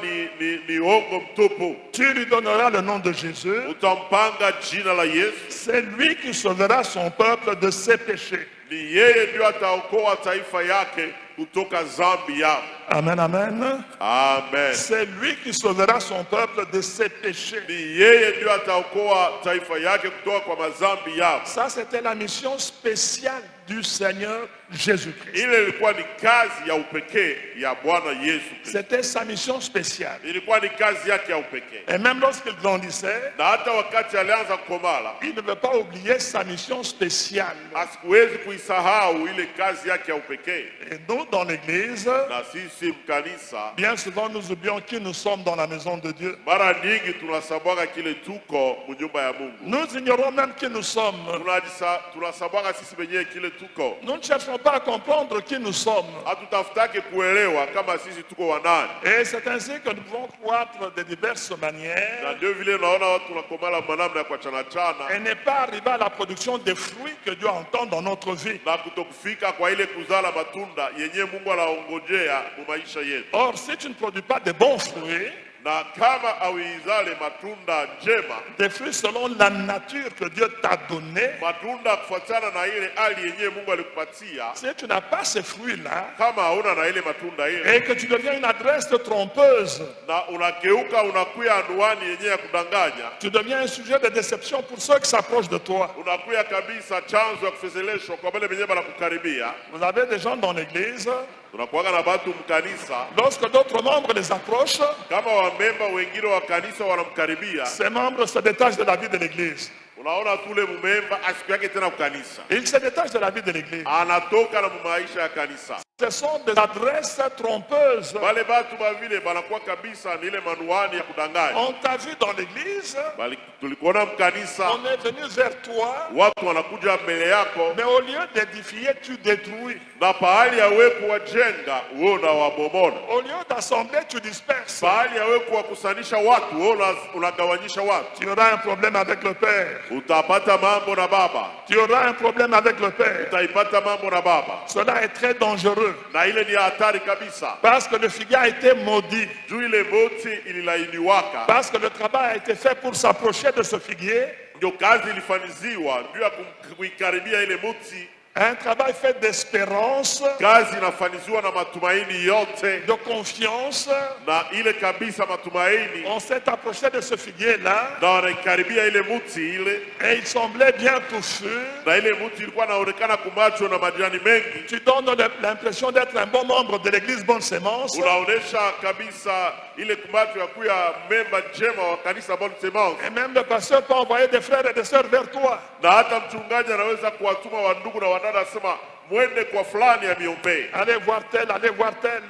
ni uongo mtupu.
Tu lui donneras le nom de Jésus.
Utampanga jina la Yesu.
C'est lui qui sauvera son peuple de ses péchés.
Ni yeye ndio ataokoa taifa yake kutoka zambi yao.
Amen, amen.
Amen.
C'est lui qui sauvera son peuple de ses péchés.
Ni yeye ndio ataokoa taifa yake kutoka kwa mazambi yao.
Ça c'était la mission spéciale du Seigneur Jésus-Christ.
Ile ilikuwa ni kazi ya upekee ya Bwana Yesu Kristo.
C'était sa mission spéciale.
Ilikuwa ni kazi yake ya upekee.
Et même lorsqu'il grandissait,
na hata wakati alianza kukomala,
il ne veut pas oublier sa mission spéciale.
Asikuwezi kuisahau ile kazi yake ya upekee.
Et nous dans l'église,
na sisi mkanisa,
bien souvent nous oublions qui nous sommes dans la maison de Dieu.
Mara nyingi tunasabwaga kile tuko mnyumba ya Mungu.
Nous ignorons même qui nous sommes.
Tunasabwaga sisi wenyewe kile tuko.
Nous ne cherchons pas à comprendre qui nous sommes.
Hatutafutake kuelewa kama sisi tuko wanani.
Et c'est ainsi que nous pouvons croître de diverses manières.
Na ndio vile naona watu wanakomala manamna kwa chana.
Et n'est pas arrivé à la production des fruits que Dieu entend dans notre vie.
Na kutokufika kwa ile kuzala matunda yenye Mungu anaongojea mu maisha yetu.
Or si tu ne produis pas de bons fruits,
na kama awizale matunda njema,
des fruits selon la nature que Dieu t'a donné,
matunda kufuatana na ile hali yenyewe Mungu alikupatia,
si tu n'as pas ces fruits-là,
kama hauna na ile matunda ile,
et que tu deviens une adresse trompeuse,
na unageuka unakuya anwani yenyewe ya kudanganya,
tu deviens un sujet de déception pour ceux qui s'approchent de toi.
Unakuya kabisa chanzo ya kufezeleshwa kwa wale wenyewe wanakukaribia.
Vous avez des gens dans l'église,
tunakuwa na watu mkanisa.
Lorsque d'autres membres les approchent,
kama wamemba wengine wa kanisa wanamkaribia,
ces membres se détachent de la vie de l'église.
Unaona tule mumemba asiku yake tena kukanisa.
Il se détache de la vie de l'église.
Anatoka na maisha ya kanisa.
Ce sont des adresses trompeuses.
Bale batu bavile banakuwa kabisa ni ile manuani ya kudanganya.
On t'a vu dans l'église.
Bali tulikuona mkanisa.
On est venu vers toi.
Watu wanakuja mbele yako.
Mais au lieu d'édifier, tu détruis.
Na pahali ya wewe kuwajenga, wewe unawabomoa.
Au lieu d'assembler, tu disperses.
Pahali ya wewe kuwakusanisha watu, wewe unagawanyisha watu.
Tu auras un problème avec le Père.
Utapata mambo na baba.
Tu auras un problème avec le Père.
Utaipata mambo na baba.
Cela est très dangereux.
Na ile ni hatari kabisa.
Parce que le figuier a été maudit.
Juu ile moti ililainiwaka.
Parce que le travail a été fait pour s'approcher de ce figuier.
Ndio kazi ilifaniziwa ndio ya kuikaribia ile moti.
Un travail fait d'espérance,
kazi inafaniziwa na matumaini yote,
de confiance.
Na ile kabisa matumaini.
On s'est approché de ce figuier là.
Na wanakaribia ile mti ile.
Et il semblait bien touffu.
Na ile mti ilikuwa inaonekana kumacho na majani mengi.
Tu donnes l'impression d'être un bon membre de l'église Bonne Sémence.
Unaonesha kabisa ile kumacho ya kuya memba njema wa kanisa Bonne Sémence.
Et même le pasteur peut envoyer des frères et des sœurs vers toi.
Na hata mchungaji anaweza kuwatuma wandugu na wadada sema mwende kwa fulani amiombee.
Allez voir tel, allez voir tel.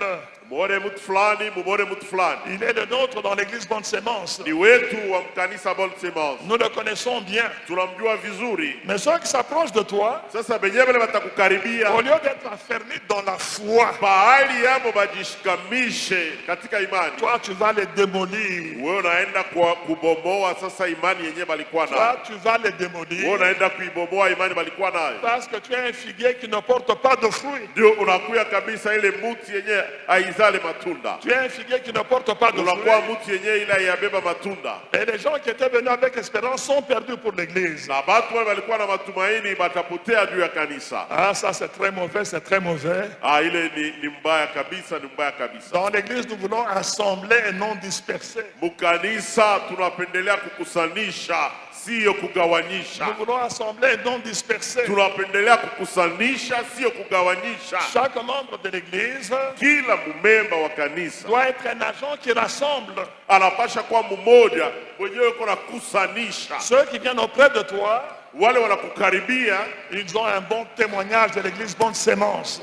Mwone mtu fulani, mwone mtu fulani.
Il est le nôtre dans l'église Bonne Sémence.
Ni wetu wa mkanisa Bonne Sémence.
Nous le connaissons bien.
Tunamjua vizuri.
Mais ceux qui s'approchent de toi,
sasa benyewe watakukaribia,
au lieu d'être affermis dans la foi,
pahali yamo bajishikamishe katika imani,
toi tu vas les démolir.
Wewe unaenda kubomoa sasa imani yenyewe balikuwa nayo.
Toi tu vas les démolir.
Wewe unaenda kuibomoa imani balikuwa nayo.
Parce que tu es un figuier qui ne porte pas de fruits.
Ndio unakuya kabisa ile mti yenyewe aizale matunda.
Tu es un figuier qui ne porte pas de fruits.
Unakuwa mti yenyewe ile yabeba matunda.
Et les gens qui étaient venus avec espérance sont perdus pour l'église.
Na watu wale walikuwa na matumaini batapotea juu ya kanisa.
Ah, ça c'est très mauvais, c'est très mauvais.
Ah, ile ni mbaya kabisa, ni mbaya kabisa.
Dans l'église nous voulons assembler et non disperser.
Mukanisa tunapendelea kukusanisha, sio kugawanyisha.
Nous voulons assembler et non disperser.
Tunapendelea kukusanisha, sio kugawanyisha.
Chaque membre de l'église,
kila mumemba wa kanisa,
doit être un agent qui rassemble.
Anapasha kuwa mmoja mwenyewe kuna kusanisha.
Ceux qui viennent auprès de toi,
wale wanakukaribia,
ils ont un bon témoignage de l'église Bonne Sémence.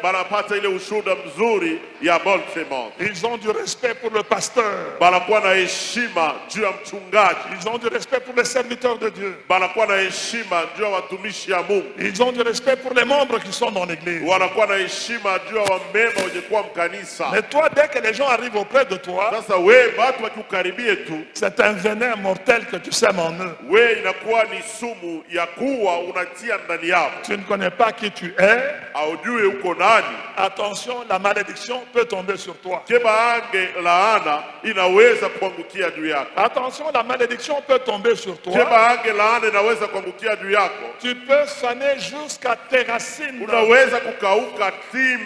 Banapata ile ushuhuda mzuri ya Bonne Sémence.
Ils ont du respect pour le pasteur.
Banakuwa na heshima juu ya mchungaji.
Ils ont du respect pour les serviteurs de Dieu.
Banakuwa na heshima juu ya watumishi ya Mungu.
Ils ont du respect pour les membres qui sont dans l'église.
Wanakuwa na heshima juu ya wamemba wenye kuwa mkanisa.
Mais toi, dès que les gens arrivent auprès de toi,
sasa wewe watu wakukaribie tu,
c'est un venin mortel que tu sèmes en eux.
Wewe inakuwa ni sumu ya kuwa unatia ndani yao.
Tu ne connais pas qui tu es.
Aujue uko nani.
Attention, la malédiction peut tomber sur toi.
Kebaange laana inaweza kuangukia juu yako.
Attention, la malédiction peut tomber sur toi.
Kebaange laana inaweza kuangukia juu yako.
Tu peux faner jusqu'à tes racines.
Unaweza kukauka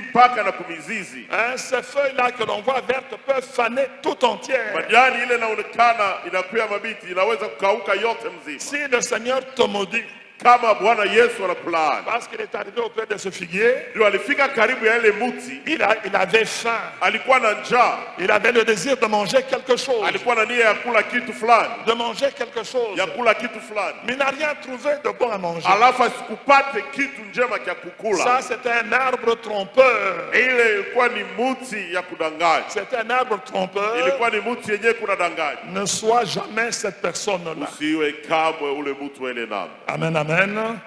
mpaka na kumizizi.
Ces feuilles-là que l'on voit vertes peuvent faner tout entière.
Majani ile inaonekana inakuwa mabiti inaweza kukauka yote mzima.
Si le Seigneur te maudit,
kama Bwana Yesu anakulaani,
parce qu'il est arrivé auprès de ce figuier,
ndio alifika karibu ya ile mti,
il avait faim,
alikuwa na njaa,
il avait le désir de manger quelque chose,
alikuwa na nia ya kula kitu fulani,
de manger quelque chose,
ya kula kitu fulani,
mais il n'a rien trouvé de bon à manger.
Alafu asikupate kitu njema cha kukula.
Ça c'était un arbre trompeur.
Ile ilikuwa ni mti ya kudanganya.
C'était un arbre trompeur.
Ilikuwa ni mti yenyewe kunadanganya.
Ne sois jamais cette personne-là.
Usiwe kamwe ule mtu ile namna.
Amen, amen.
Amen.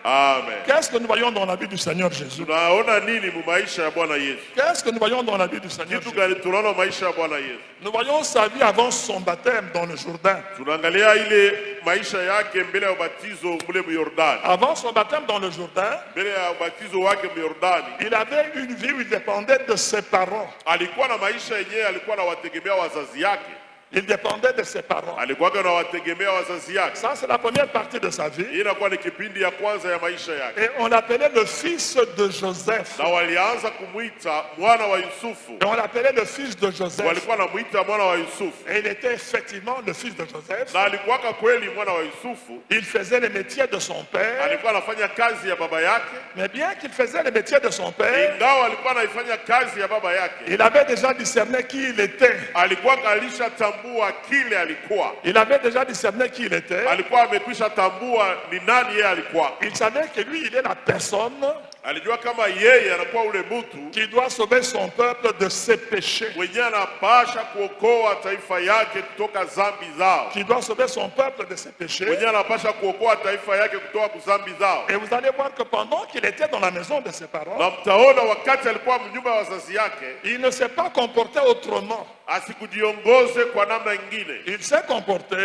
Qu'est-ce que nous voyons dans la vie du Seigneur Jésus?
Tunaona nini mu maisha ya Bwana Yesu?
Qu'est-ce que nous voyons dans la vie du Seigneur
Jésus? Kitu gani tunaona maisha ya Bwana Yesu?
Nous voyons sa vie avant son baptême dans le Jourdain.
Tunaangalia ile maisha yake mbele ya ubatizo mule mu Yordani.
Avant son baptême dans le Jourdain,
mbele ya ubatizo wake mu Yordani,
il avait une vie où il dépendait de ses parents.
Alikuwa na maisha yenyewe alikuwa anawategemea wazazi yake.
Il dépendait de ses parents.
Alikuwa anawategemea wazazi yake.
Ça c'est la première partie de sa vie.
Hii inakuwa ni kipindi ya kwanza ya maisha yake.
Et on l'appelait le fils de Joseph.
Na walianza kumuita mwana wa Yusufu.
Et on l'appelait le fils de Joseph.
Walikuwa wanamuita mwana wa Yusufu.
Et il était effectivement le fils de Joseph.
Na alikuwa kweli mwana wa Yusufu.
Il faisait le métier de son père.
Alikuwa anafanya kazi ya baba yake.
Mais bien qu'il faisait le métier de son père,
ingawa alikuwa anaifanya kazi ya baba yake,
il avait déjà discerné qui il était.
Alikuwa alishatambua kile alikuwa.
Il avait déjà discerné qui il était.
Alikuwa amekwisha tambua ni nani yeye alikuwa.
Il savait que lui, il est la personne
alijua kama yeye anakuwa ule mtu
qui doit sauver son peuple de ses péchés.
Mwenye anapasha kuokoa taifa yake kutoka dhambi zao.
Qui doit sauver son peuple de ses péchés.
Mwenye anapasha kuokoa taifa yake kutoka dhambi zao.
Et vous allez voir que pendant qu'il était dans la maison de ses parents,
na mtaona wakati alikuwa mnyumba wa wazazi yake,
il ne s'est pas comporté autrement.
Asikujiongoze kwa namna nyingine.
Il s'est comporté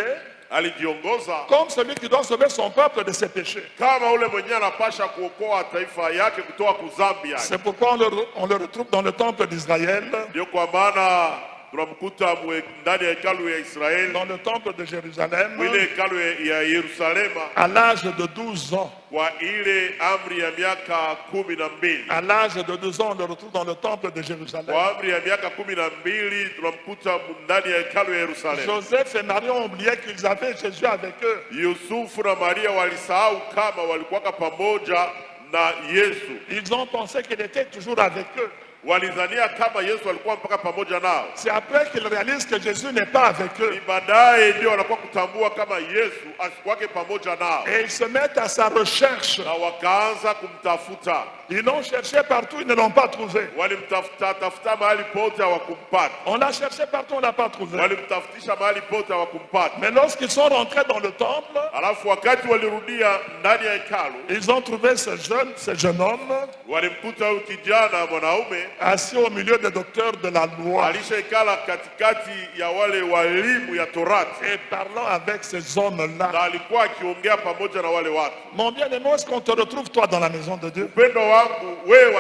alijiongoza
comme celui qui doit sauver son peuple de ses péchés.
Kama ule mwenye anapasha kuokoa taifa yake kutoka kudhambi yake.
C'est pourquoi on le retrouve dans le temple d'Israël.
Ndio kwa maana tunamkuta ndani ya hekalu ya Israeli,
dans le temple de Jérusalem,
ile hekalu ya Yerusalema,
à l'âge de 12 ans.
Kwa ile amri ya miaka 12.
À l'âge de 12 ans, on le retrouve dans le temple de Jérusalem.
Kwa amri ya miaka 12 tunamkuta ndani ya hekalu ya Yerusalemu.
Joseph et Marie ont oublié qu'ils avaient Jésus avec eux.
Yusufu na Maria walisahau kama walikuwa pamoja na Yesu.
Ils ont pensé qu'il était toujours avec eux.
Walidhania kama Yesu alikuwa mpaka pamoja nao.
C'est après qu'ils réalisent que Jésus n'est pas avec eux.
Baadaye ndio wanakuwa kutambua kama Yesu asikuwake pamoja nao.
Et ils se mettent à sa recherche.
Na wakaanza kumtafuta.
Ils l'ont cherché partout, ils ne l'ont pas trouvé.
Walimtafuta mahali pote hawakumpata.
On l'a cherché partout, on l'a pas trouvé.
Walimtafutisha mahali pote hawakumpata.
Mais lorsqu'ils sont rentrés dans le temple,
alafu wakati walirudia ndani ya hekalu,
ils ont trouvé ce jeune homme.
Walimkuta huyu kijana mwanaume
assis au milieu des docteurs de la loi.
Alishaikala katikati ya wale walimu ya Torati.
Et parlant avec ces hommes-là.
Na alikuwa akiongea pamoja na wale watu.
Mon bien-aimé, est-ce qu'on te retrouve toi dans la maison de Dieu?
Upendo wangu, wewe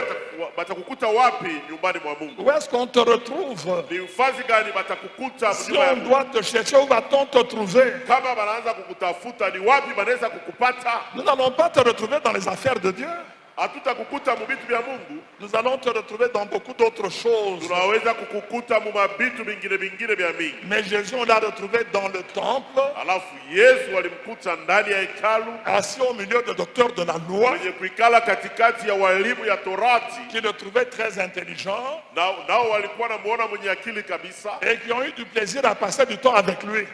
watakukuta wapi nyumbani mwa Mungu?
Où est-ce qu'on te retrouve?
Ni mfazi gani watakukuta?
Si on doit te chercher, où va-t-on te trouver?
Kama wanaanza kukutafuta, ni wapi wanaweza kukupata?
Nous n'allons pas te retrouver dans les affaires de Dieu.
Hatutakukuta mu vitu vya Mungu.
Nous allons te retrouver dans beaucoup d'autres choses.
Tunaweza kukukuta mu mabitu vingine vya mingi.
Mais Jésus, on l'a retrouvé dans le temple.
Alafu Yesu alimkuta ndani ya hekalu,
assis au milieu des docteurs de la loi,
mwenye kuikala katikati ya walimu ya Torati,
qui le trouvaient très intelligent,
nao walikuwa namuona mwenye akili kabisa,
et qui ont eu du plaisir à passer du temps avec lui.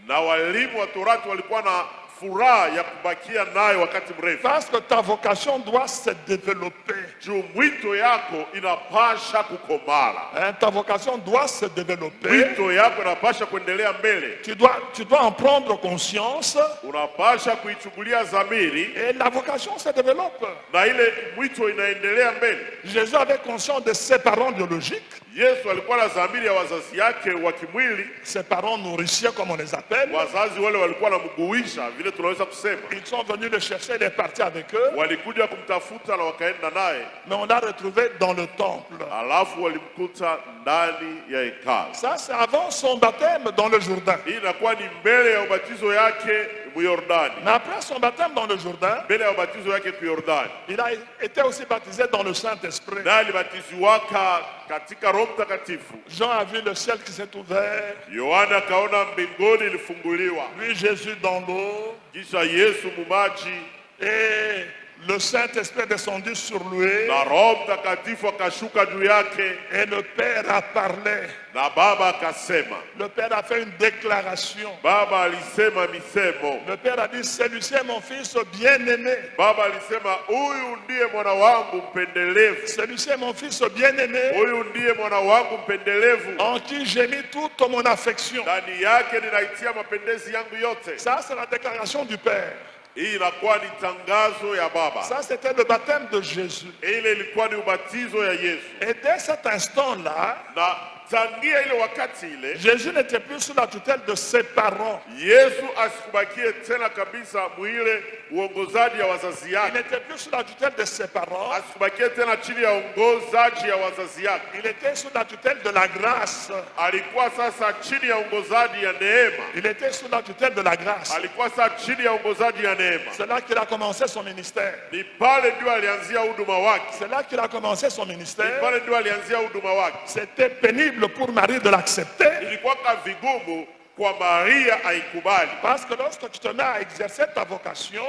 Na walimu wa Torati walikuwa na furaha ya kubakia naye wakati mrefu.
Parce que ta vocation doit se développer.
Juu mwito yako inapasha kukomala.
Ta vocation doit se développer.
Mwito yako inapasha kuendelea mbele.
Tu dois en prendre conscience.
Unapasha kuichukulia dhamiri.
Et la vocation se développe.
Na ile mwito inaendelea mbele.
Jésus avait conscience de ses parents biologiques.
Yesu alikuwa na dhamiri ya wazazi yake wa kimwili.
Ses parents nourriciers comme on les appelle.
Wazazi wale walikuwa wanamguisha vile tunaweza kusema.
Ils sont venus le chercher, il est parti avec eux.
Walikuja kumtafuta na wakaenda naye.
Mais on l'a retrouvé dans le temple.
Alafu walimkuta ndani ya hekalu.
Ça c'est avant son baptême dans le Jourdain.
Hii inakuwa ni mbele ya ubatizo yake mu Yordani.
Mais après son baptême dans le Jourdain,
mbele ya ubatizo yake ku Yordani,
il a été aussi baptisé dans le Saint-Esprit.
Na alibatiziwaka katika Roho Mtakatifu.
Jean a vu le ciel qui s'est ouvert.
Yohana akaona mbinguni ilifunguliwa.
Lui Jésus dans l'eau.
Kisha Yesu mumaji.
Et le Saint-Esprit est descendu sur lui.
Na Roho Mtakatifu akashuka juu yake.
Et le Père a parlé.
Na Baba akasema.
Le Père a fait une déclaration.
Baba alisema misemo.
Le Père a dit, celui-ci est mon fils bien-aimé.
Baba alisema, huyu ndiye mwana wangu mpendelevu.
Celui-ci est mon fils bien-aimé.
Huyu ndiye mwana wangu mpendelevu.
En qui j'ai mis toute mon affection.
Ndani yake ninaitia mapendezi yangu yote.
Ça c'est la déclaration du Père.
Hii inakuwa ni tangazo ya Baba.
Ça c'était le baptême de Jésus.
Ile ilikuwa ni ubatizo ya Yesu.
Et dès cet instant-là,
na tangia ile wakati ile
Jésus n'était plus sous la tutelle de ses parents.
Yesu asikubakie tena kabisa mwile uongozaji ya wazazi
Il
yake.
n'était plus sous la tutelle de ses parents.
Asikubakie tena chini ya uongozaji ya wazazi yake.
Il était sous la tutelle de la grâce.
Alikuwa sasa chini ya uongozaji ya neema.
Il était sous la tutelle de la grâce.
Alikuwa sasa chini ya uongozaji ya neema.
C'est là qu'il a commencé son ministère.
Ni pale ndio alianzia huduma wake.
C'est là qu'il a commencé son ministère.
Ni pale ndio alianzia huduma wake.
C'était pénible pour Marie de l'accepter.
Ilikuwa vigumu kwa Maria aikubali.
Parce que lorsque tu te mets à exercer ta vocation,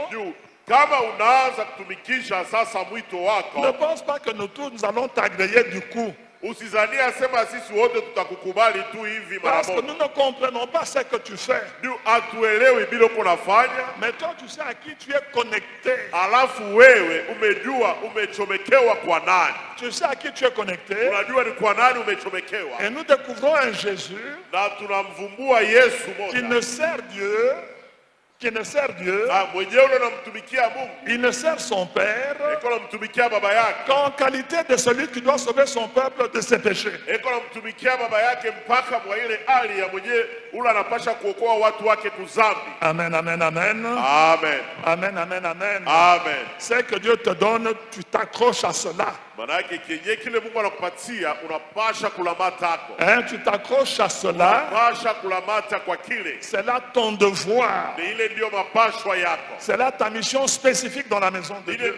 kama unaanza kutumikisha sasa mwito wako,
ne pense pas que nous tous nous allons t'agréer du coup.
Usizania asema sisi wote tutakukubali tu hivi mara
Parce que
moja.
nous ne comprenons pas ce que tu fais.
Atuelewi bila kunafanya.
Mais toi tu sais à qui tu es connecté.
Alafu wewe umejua umechomekewa kwa nani.
Tu sais à qui tu es connecté.
Unajua ni kwa nani umechomekewa.
Et nous découvrons un Jésus
tunamvumbua Yesu moja
qui ne sert Dieu.
Il
ne sert son Père
baba
qu'en qualité de celui qui doit sauver son peuple de ses péchés. Amen, amen, amen.
Amen.
Amen, amen, amen.
Amen.
C'est que Dieu te donne, tu t'accroches à cela. Hein, tu t'accroches à cela. C'est là ton devoir. C'est là ta mission spécifique dans la maison de Dieu.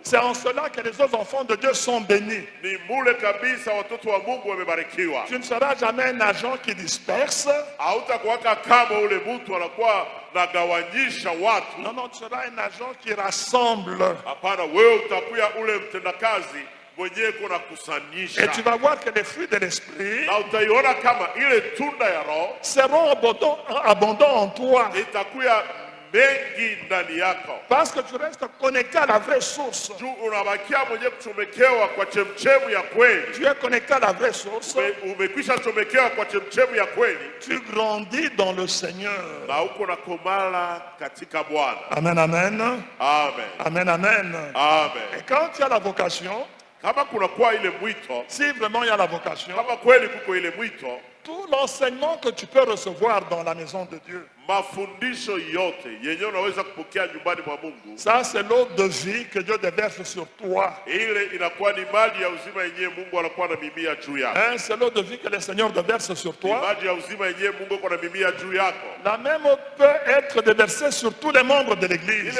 C'est en cela que les autres enfants de Dieu sont bénis. Tu ne seras jamais un agent qui disperse. Non, non, tu seras un agent qui rassemble. Et tu vas voir que les fruits de l'esprit seront abondants en toi. Parce que tu restes connecté à la vraie source. Tu es connecté à la vraie source. Tu grandis dans le Seigneur. Amen, amen. Amen, amen. Et quand tu as la vocation, si vraiment il y a la vocation, tout l'enseignement que tu peux recevoir dans la maison de Dieu, ça c'est l'eau de vie que Dieu déverse sur toi. Hein, c'est l'eau de vie que le Seigneur déverse sur toi. La même eau peut être déversée sur tous les membres de l'église.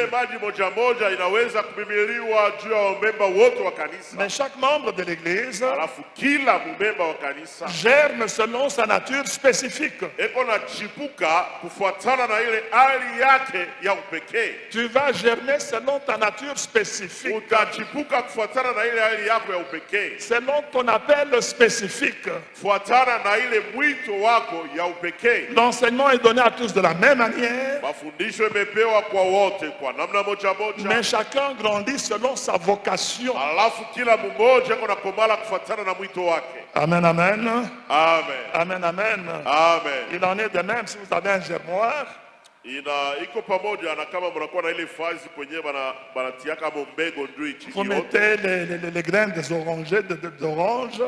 Mais chaque membre de l'église germe selon sa nature spécifique. Tu vas germer selon ta nature spécifique. Selon ton appel spécifique. L'enseignement est donné à tous de la même manière. Mais chacun grandit selon sa vocation. Amen, amen. Amen, amen. Il en est de même si vous avez un germoir. Vous mettez les graines des orangers d'orange.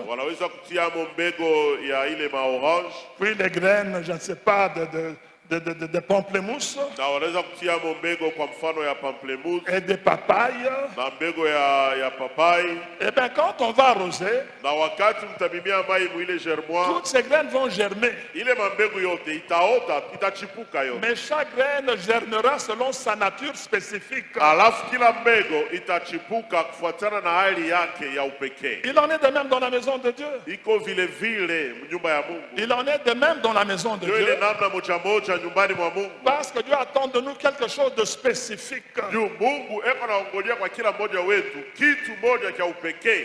Puis les graines, je ne sais pas, de pamplemousse et de papaye. Et bien quand on va arroser, toutes ces graines vont germer. Mais chaque graine germera selon sa nature spécifique. Il en est de même dans la maison de Dieu. Il en est de même dans la maison de Dieu. Parce que Dieu attend de nous quelque chose de spécifique.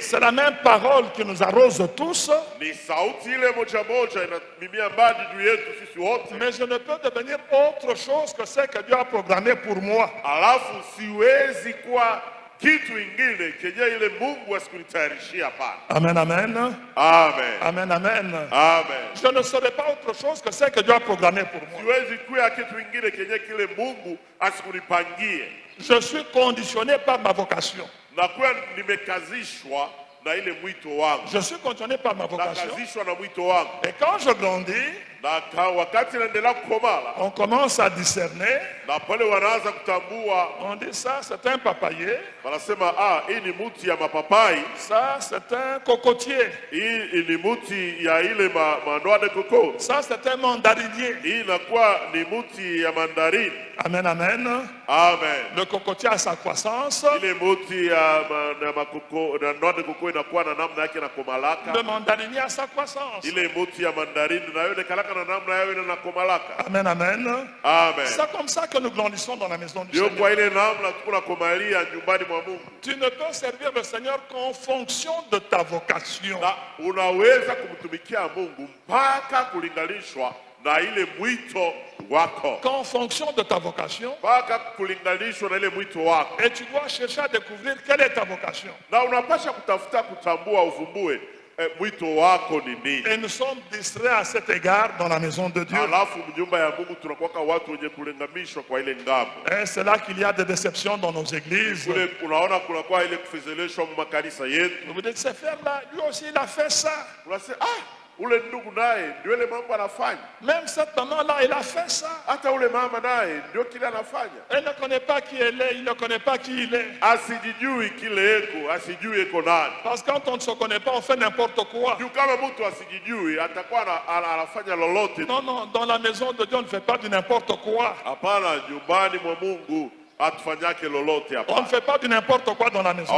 C'est la même parole qui nous arrose tous. Mais je ne peux devenir autre chose que ce que Dieu a programmé pour moi. Amen, amen. Amen, amen. Je ne serai pas autre chose que ce que Dieu a programmé pour moi. Je suis conditionné par ma vocation. Je suis conditionné par ma vocation. Et quand je grandis, on commence à discerner. On dit ça, c'est un papayer. Ça, c'est un cocotier. Ça, c'est un mandarinier. Amen, amen.
Amen.
Le cocotier a sa croissance.
Le
mandarinier a sa croissance. Amen, amen.
Amen.
C'est comme ça que nous grandissons dans la maison du Seigneur. Tu ne peux servir le Seigneur qu'en fonction de ta vocation. Qu'en fonction de ta vocation. Et tu dois chercher à découvrir quelle est ta vocation. Et nous sommes distraits à cet égard dans la maison de Dieu. Et c'est là qu'il y a des déceptions dans nos églises. Vous vous dites, ce frère-là, lui aussi il a fait ça. Même cette maman-là, elle a fait ça. Elle ne connaît pas qui elle est, il ne connaît pas qui il est. Parce que quand on ne se connaît pas, on fait n'importe quoi. Non, non, dans la maison de Dieu, on ne fait pas du n'importe quoi. On ne fait pas du n'importe quoi dans la maison.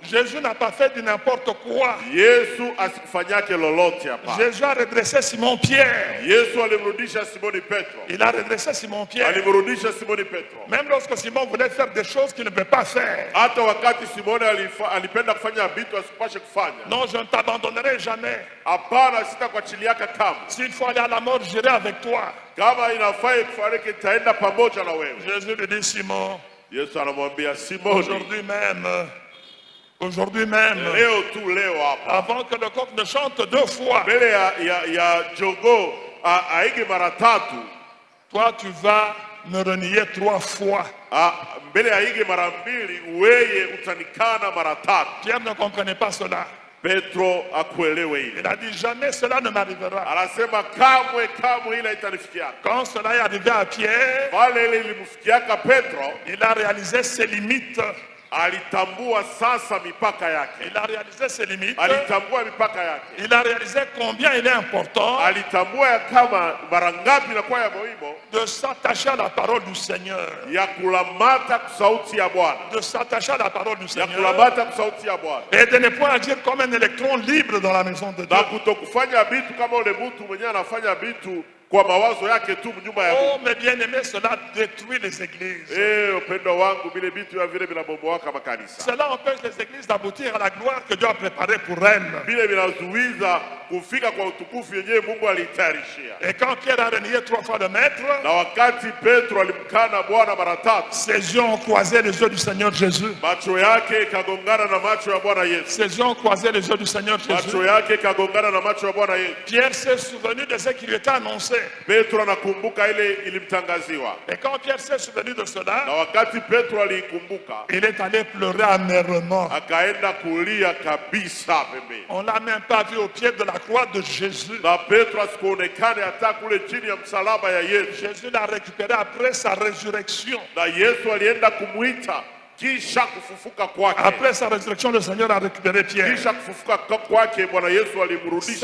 Jésus n'a pas fait du n'importe quoi. Jésus a redressé Simon-Pierre. Il a redressé Simon-Pierre. Même lorsque Simon voulait faire des choses qu'il ne peut pas faire. Non, je ne t'abandonnerai jamais. S'il faut aller à la mort, j'irai avec toi. Jésus lui dit, Simon, aujourd'hui même, avant que le coq ne chante 2 fois, toi tu vas me renier 3 fois. Pierre ne comprenait pas cela. Il a dit, jamais cela ne m'arrivera. Quand cela est arrivé à Pierre, il a réalisé ses limites. Il a réalisé ses limites. Il a réalisé combien il est important de s'attacher à la parole du Seigneur. De s'attacher à la parole du Seigneur. Et de ne pas agir comme un électron libre dans la maison de Dieu. Oh, mes bien-aimés, cela détruit les églises. Cela empêche les églises d'aboutir à la gloire que Dieu a préparée pour elles. Et quand Pierre a renié 3 fois le maître, ses yeux ont croisé les yeux du Seigneur Jésus. Ses yeux ont croisé les yeux du Seigneur Jésus. Pierre s'est souvenu de ce qui lui était annoncé. Et quand Pierre s'est souvenu de cela, il est allé pleurer amèrement. On ne l'a même pas vu au pied de la croix de Jésus. Jésus l'a récupéré après sa résurrection. Après sa résurrection, le Seigneur a récupéré Pierre. Ce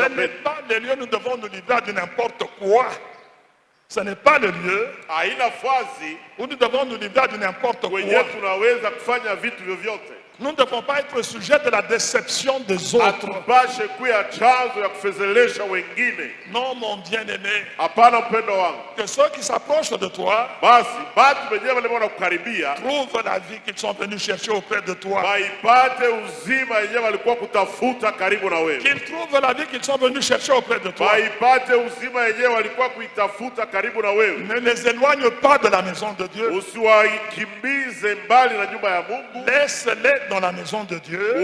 n'est pas le lieu où nous devons nous livrer de n'importe quoi. Ce n'est pas le lieu où nous devons nous livrer de n'importe quoi. Nous ne devons pas être sujets de la déception des autres. Non, mon bien-aimé. Que ceux qui s'approchent de toi trouvent la vie qu'ils sont venus chercher auprès de toi. Qu'ils trouvent la vie qu'ils sont venus chercher auprès de toi. Ne les éloigne pas de la maison de Dieu. Laisse-les dans la maison de Dieu.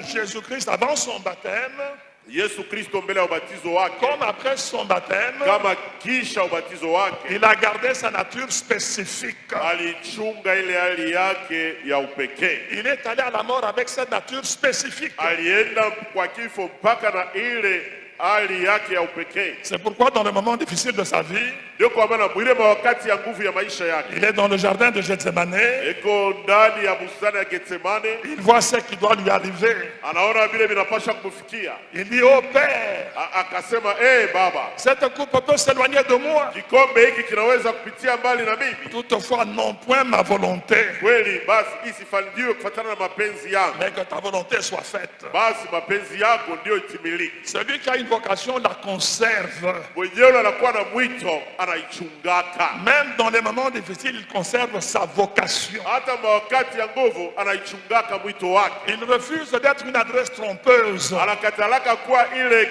Jésus-Christ, avant son baptême,
Yesu Kristo mbele ya ubatizo wake,
comme après son baptême,
kama kisha ubatizo wake,
il a gardé sa nature spécifique.
alichunga ile hali yake ya upekee.
Il est allé à la mort avec cette nature spécifique.
Alienda kwa kifo mpaka na ile hali yake ya upekee.
C'est pourquoi dans le moment difficile de sa vie,
Ndio kwa maana mwilema wakati ya nguvu ya maisha yake,
il est dans le jardin de Gethsemane.
eko ndani ya bustani ya Getsemane,
Il voit ce qui doit lui arriver.
anaona vile vinapasha kumfikia.
Il dit, oh Père,
Akasema, Baba,
cette coupe peut s'éloigner de moi.
kikombe hiki kinaweza kupitia mbali na mimi.
Toutefois, non point ma volonté,
Kweli basi isifanidiwe kufuatana na mapenzi yangu,
mais que ta volonté soit faite.
basi mapenzi yako ndio itimilike.
Celui qui a une vocation la conserve.
Mwenyewe anakuwa na mwito, anaichungaka.
Même dans les moments difficiles, il conserve sa vocation.
Hata wakati ya nguvu anaichungaka mwito wake.
Il refuse d'être une adresse trompeuse.
Anakatalaka kuwa ile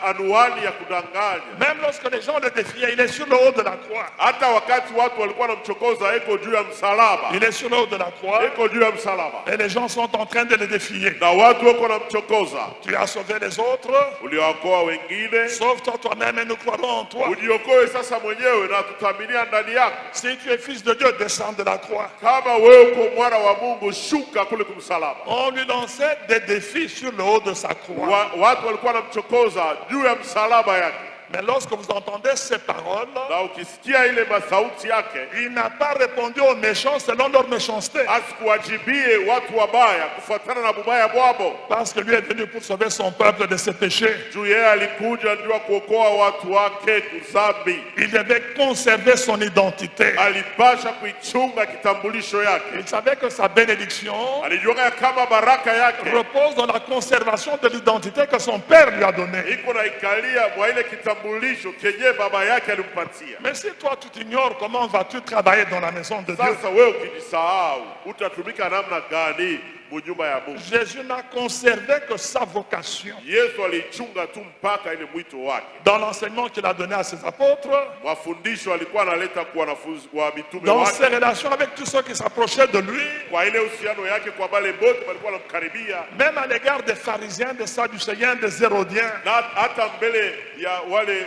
anuani ya kudanganya.
Même lorsque les gens le défiaient, il est sur le haut de la croix.
Hata wakati watu walikuwa wanamchokoza, eko juu ya msalaba.
Il est sur le haut de la croix.
Eko juu ya msalaba.
Et les gens sont en train de le défier.
Na watu wako wanamchokoza.
Tu as sauvé les autres.
Uliokoa wengine.
Sauve-toi toi-même et nous croirons en toi.
Ujiokoe sasa mwenyewe na tutaminia ndani yako.
Si tu es fils de Dieu, descends de la croix.
Kama wewe uko mwana wa Mungu, shuka kule kumsalaba.
On lui lançait des défis sur le haut de sa croix.
Watu walikuwa wanamchokoza juu ya msalaba yake.
Mais lorsque vous entendez ces paroles,
Na ukisikia ile masauti yake,
il n'a pas répondu aux méchants selon leur méchanceté.
asikuwajibie watu wabaya kufuatana na bubaya bwabo.
Parce que lui est venu pour sauver son peuple de ses péchés.
Juu yeye alikuja ndio kuokoa watu wake kuzambi.
Il devait conserver son identité.
Alipasha kuichunga kitambulisho yake.
Il savait que sa bénédiction
Alijua kama baraka yake
repose dans la conservation de l'identité que son père lui a donnée.
iko na ikalia mwa ile kitambulisho kenye baba yake alimpatia.
Mais si toi tu t'ignores, comment vas-tu travailler dans la maison de Dieu?
Sasa wewe ukijisahau utatumika namna gani munyumba ya Mungu?
Jésus n'a conservé que sa vocation.
Yesu alichunga tu mpaka ile mwito wake.
Dans l'enseignement qu'il a donné à ses apôtres,
Mafundisho alikuwa analeta kwa wanafunzi wa mitume
dans
wake,
ses relations avec tous ceux qui s'approchaient de lui,
kwa ile uhusiano yake kwa wale wote walikuwa wanamkaribia,
même à l'égard des pharisiens, des sadducéens, des hérodiens.
na hata mbele ya wale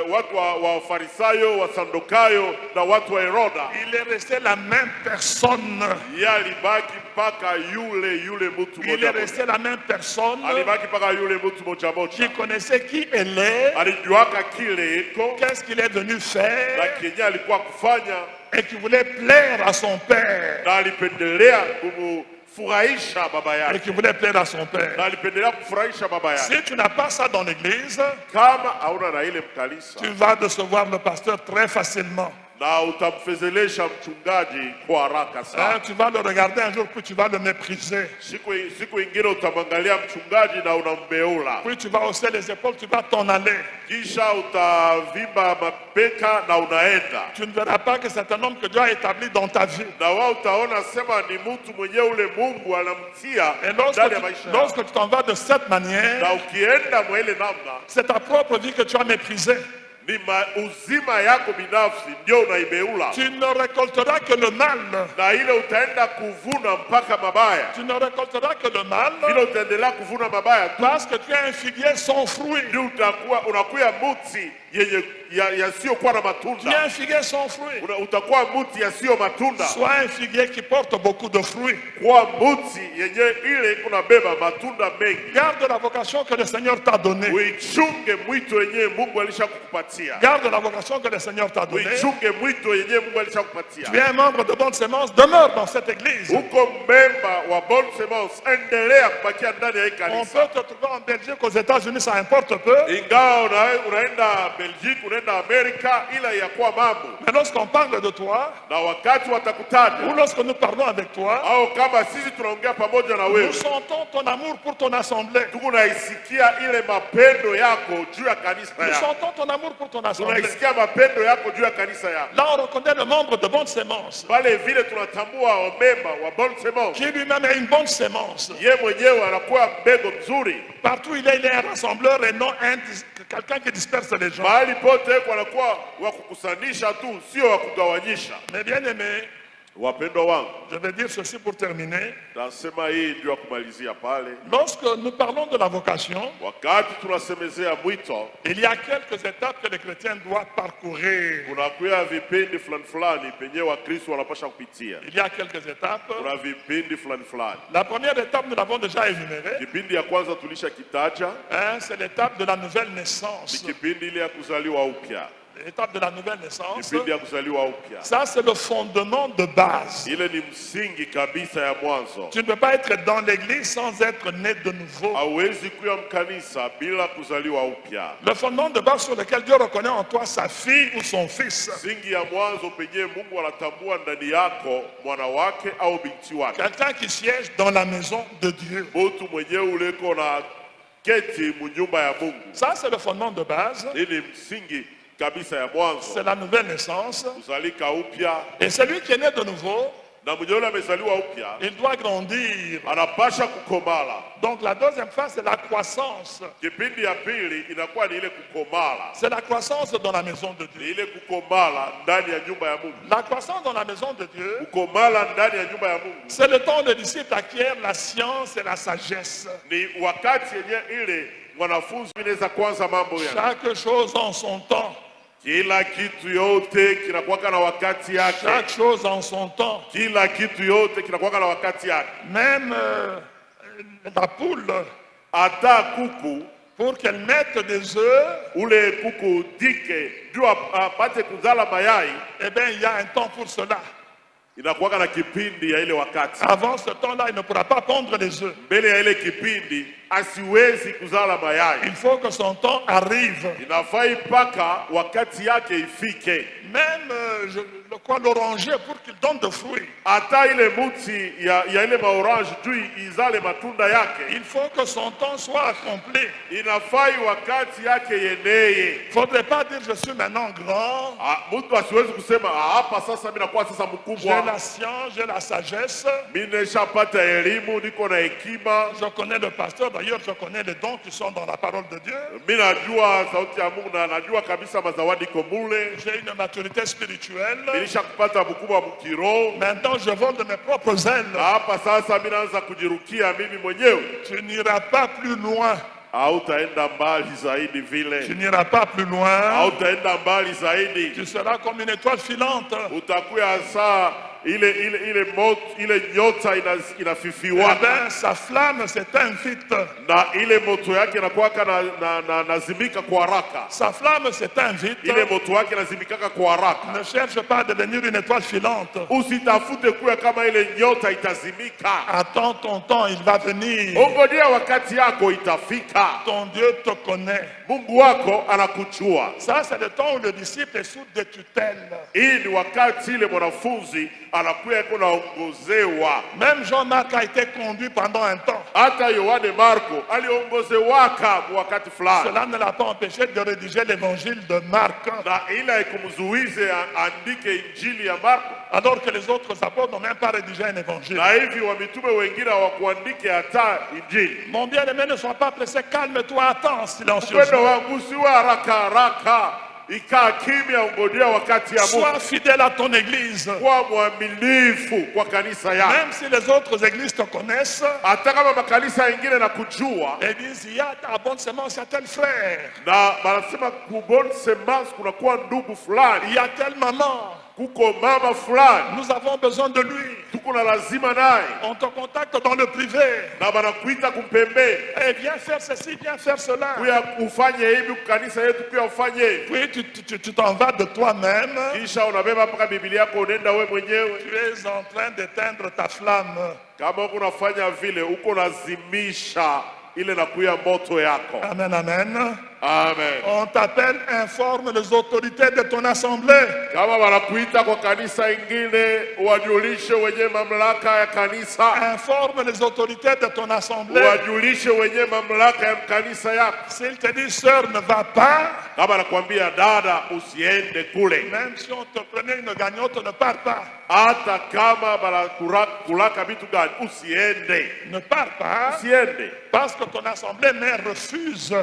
watu wa Farisayo, wa Sadukayo na watu wa Heroda.
Il est resté la même personne.
Yeye alibaki mpaka yule mtu
Il est
moja
resté
moja.
la même personne
Alibaki mpaka yule mtu moja
qui
moja.
connaissait qui elle est,
Alijuaka kile iko
qu'est-ce qu'il est venu
na
faire
kenye alikuwa kufanya,
et qui voulait plaire à son père.
na alipendelea kumfurahisha baba
Et
yake,
qui voulait plaire à son père.
na alipendelea kufurahisha baba yake.
Si tu n'as pas ça dans l'église,
Kama hauna na ile mkalisa,
tu vas décevoir le pasteur très facilement.
na utamfezelesha mchungaji kwa haraka sana.
Tu vas le regarder un jour, puis tu vas le mépriser.
Siku ingine utamwangalia mchungaji na unambeula,
Puis tu vas hausser les épaules, tu vas t'en aller.
kisha utavimba mabeka na unaenda,
Tu ne verras pas que c'est un homme que Dieu a établi dans ta vie.
na wao utaona sema ni mtu mwenyewe ule Mungu anamtia
Et
ndani ya maisha yako.
lorsque tu t'en vas de cette manière,
Na ukienda mwa ile namna,
c'est ta propre vie que tu as méprisée.
ni uzima yako binafsi ndio unaibeula,
Tu ne récolteras que le mal.
na ile utaenda kuvuna mpaka mabaya.
Tu ne récolteras que le mal
Ile utaendelea kuvuna mabaya tu,
parce que tu es un figuier sans fruit.
ndio unakuwa muti yenye yasiyokuwa na
Tu es
matunda.
un figuier sans fruit.
Utakuwa muti yasiyo matunda,
Sois un figuier qui porte beaucoup de fruits.
kwa muti yenye ile kunabeba matunda mengi.
Garde la vocation que le Seigneur t'a donnée.
Uichunge mwito yenye Mungu alishakupatia.
Garde la vocation que le Seigneur t'a donnée.
Uichunge mwito yenye Mungu alishakupatia.
Tu es un membre de bonne sémence, demeure dans cette église.
Uko memba wa Bonne Semence, endelea kubakia ndani ya hii
On
kanisa.
peut te trouver en Belgique, aux États-Unis, ça importe peu.
Ingawa unaenda Belgique, unaenda Amerika, ila ya kuwa mambo.
Mais lorsqu'on parle de toi,
Na wakati watakutaja,
ou lorsque nous parlons avec toi,
au kama sisi tunaongea pamoja na wewe,
nous sentons ton amour pour ton assemblée.
tunaisikia ile mapendo yako juu ya kanisa
Nous
yako.
sentons ton amour pour ton assemblée.
Tunaisikia mapendo yako juu ya kanisa yako.
Là, on reconnaît le membre de bonne sémence,
Pale vile tunatambua memba wa Bonne Semence.
qui lui-même est une bonne sémence.
Ye mwenyewe anakuwa mbegu mzuri.
Partout il est un rassembleur et non quelqu'un qui disperse les gens.
Mahali pote wanakuwa wa kukusanisha tu, sio wa kugawanyisha.
Mais bien aimé, Je vais dire ceci pour terminer. Lorsque nous parlons de la vocation, il y a quelques étapes que les chrétiens doivent parcourir. Il y a quelques étapes. La première étape, nous l'avons déjà énumérée. C'est l'étape de la nouvelle naissance. L'étape de la nouvelle naissance. Ça, c'est le fondement de base. Tu ne peux pas être dans l'église sans être né de nouveau. Le fondement de base sur lequel Dieu reconnaît en toi sa fille ou son fils. Quelqu'un qui siège dans la maison de Dieu. Ça, c'est le fondement de base. C'est la nouvelle naissance. Et celui qui est né de nouveau, il doit grandir. Donc la deuxième phase, c'est la croissance. C'est la croissance dans la maison de Dieu. La croissance dans la maison de Dieu, c'est le temps où les disciples acquièrent la science et la sagesse. Chaque chose en son temps. Chaque chose en son temps. Même la poule, pour qu'elle mette des œufs, eh bien, il y a un temps pour cela. Avant ce temps-là, il ne pourra pas pondre les œufs. Il faut que son temps arrive. Même l'oranger pour qu'il donne de fruits. Il faut que son temps soit accompli. Il ne faudrait pas dire je suis maintenant grand. J'ai la science, j'ai la sagesse. Je connais le pasteur, d'ailleurs je connais les dons qui sont dans la parole de Dieu. J'ai une maturité spirituelle. Maintenant je vole de mes propres ailes. Tu n'iras pas plus loin. Tu n'iras pas plus loin. Tu seras comme une étoile filante. Eh ben, sa flamme s'éteint vite. Sa flamme s'éteint vite. Ne cherche pas à devenir une étoile filante. Attends ton temps, il va venir. Ton Dieu te connaît. Ça, c'est le temps où le disciple est sous des tutelles. Même Jean-Marc a été conduit pendant un temps. Cela ne l'a pas empêché de rédiger l'évangile de Marc. Alors que les autres apôtres n'ont même pas rédigé un évangile. Mon bien-aimé, ne sois pas pressé, calme-toi, attends silencieusement. Sois fidèle à ton église. Même si les autres églises te connaissent, et disent il y a ta bonne semence, il y a tel frère, il y a tel maman, nous avons besoin de lui. On te contacte dans le privé. Et viens faire ceci, viens faire cela. Puis tu t'en vas de toi-même. Tu es en train d'éteindre ta flamme. Amen, amen.
Amen.
On t'appelle, informe les autorités de ton assemblée. Informe les autorités de ton assemblée. S'ils te disent sœur ne va pas, même si on te prenait une gagnotte, ne pars pas. Ne pars pas. Parce que ton assemblée mère refuse.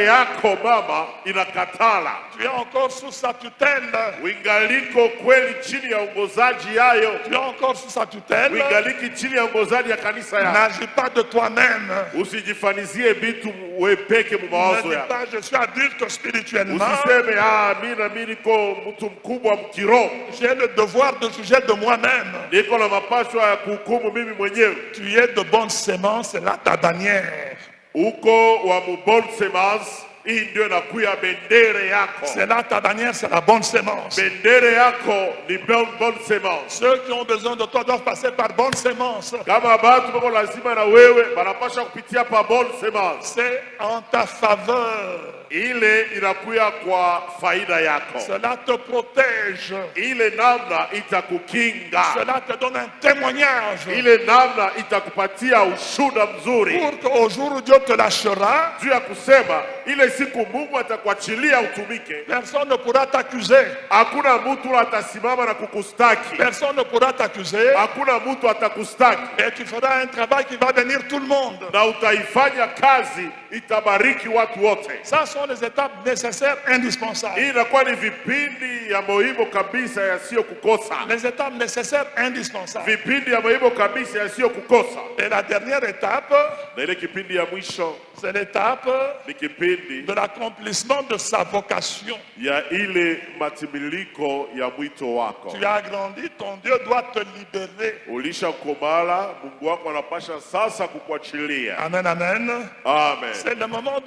yako mama inakatala.
Tu es encore sous sa tutelle.
Wingaliko kweli chini ya ongozaji yayo.
Tu es encore sous sa tutelle.
Wingaliki chini ya ongozaji ya kanisa yako.
N'agis pas de toi-même.
Usijifanizie vitu wewe peke mu mawazo yako.
Ne dis pas je suis adulte spirituellement.
Usiseme mimi niko mtu mkubwa mkiroho.
J'ai le devoir de juger de moi-même.
Niko na mapaswa ya kuhukumu mimi mwenyewe.
Tu es de bonne sémence, là ta bannière.
Uko wa bonne sémence, hii ndio inakuya bendere yako.
C'est là ta bannière, c'est la bonne sémence.
Bendere yako ni bonne sémence.
Ceux qui ont besoin de toi doivent passer par bonne sémence.
Kama batu bako lazima na wewe banapasha kupitia pa bonne sémence.
C'est en ta faveur.
Ile inakuya kwa faida yako.
Cela te protège.
Ile namna itakukinga.
Cela te donne un témoignage.
Ile namna itakupatia ushuhuda mzuri.
Pour qu'au jour où Dieu te lâchera,
juu ya kusema ile siku Mungu atakuachilia utumike,
personne ne pourra t'accuser.
Hakuna mtu atasimama na kukustaki.
Personne ne pourra t'accuser.
Hakuna mtu atakustaki.
Et tu feras un travail qui va bénir tout le monde.
Na utaifanya kazi itabariki watu wote.
Ça sont les étapes nécessaires, indispensables.
Hii inakuwa ni vipindi ya muhimu kabisa yasiyo kukosa.
Les étapes nécessaires, indispensables.
Vipindi ya muhimu kabisa yasiyo kukosa.
Et la dernière étape,
na ile kipindi ya mwisho,
c'est l'étape
de
l'accomplissement de sa vocation.
Ya ile matimiliko ya mwito wako.
Tu as grandi, ton Dieu doit te libérer.
Ulisha komala, Mungu wako anapasha sasa kukuachilia.
Amen, amen.
Amen.
C'est le moment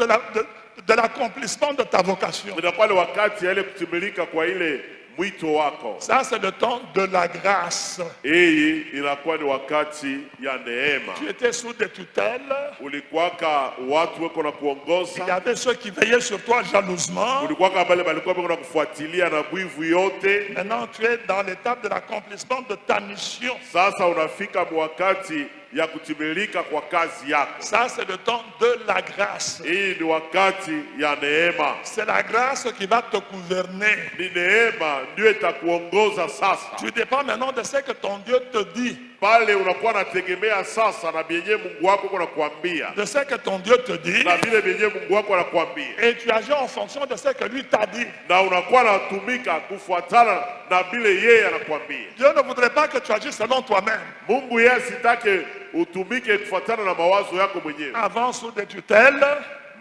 de l'accomplissement de ta vocation.
Inakuwa ni wakati ya ile kutimilika kwa ile mwito wako.
Ça c'est le temps de la grâce.
Hii inakuwa ni wakati ya neema.
Tu étais sous des tutelles.
Ulikuwaka watu wako na kuongoza.
Il y avait ceux qui veillaient sur toi jalousement.
Ulikuwaka bale balikuwa wako na kufuatilia na bwivu yote.
Maintenant tu es dans l'étape de l'accomplissement de ta mission.
Sasa unafika wakati ya kutimilika kwa kazi yako.
Ça c'est le temps de la grâce.
Hii ni wakati ya neema.
C'est la grâce qui va te gouverner.
Ni neema ndio itakuongoza sasa.
Tu dépends maintenant de ce que ton Dieu te dit.
Pale unakuwa nategemea sasa na bienye Mungu wako anakuambia.
De ce que ton Dieu te dit.
Na vile bienye Mungu wako anakuambia.
Et tu agis en fonction de ce que lui t'a dit.
Na unakuwa natumika kufuatana na vile yeye anakuambia.
Dieu ne voudrait pas que tu agisses selon toi-même.
Mungu yeye sitake utumike kufuatana na mawazo yako mwenyewe.
Avant sous des tutelles.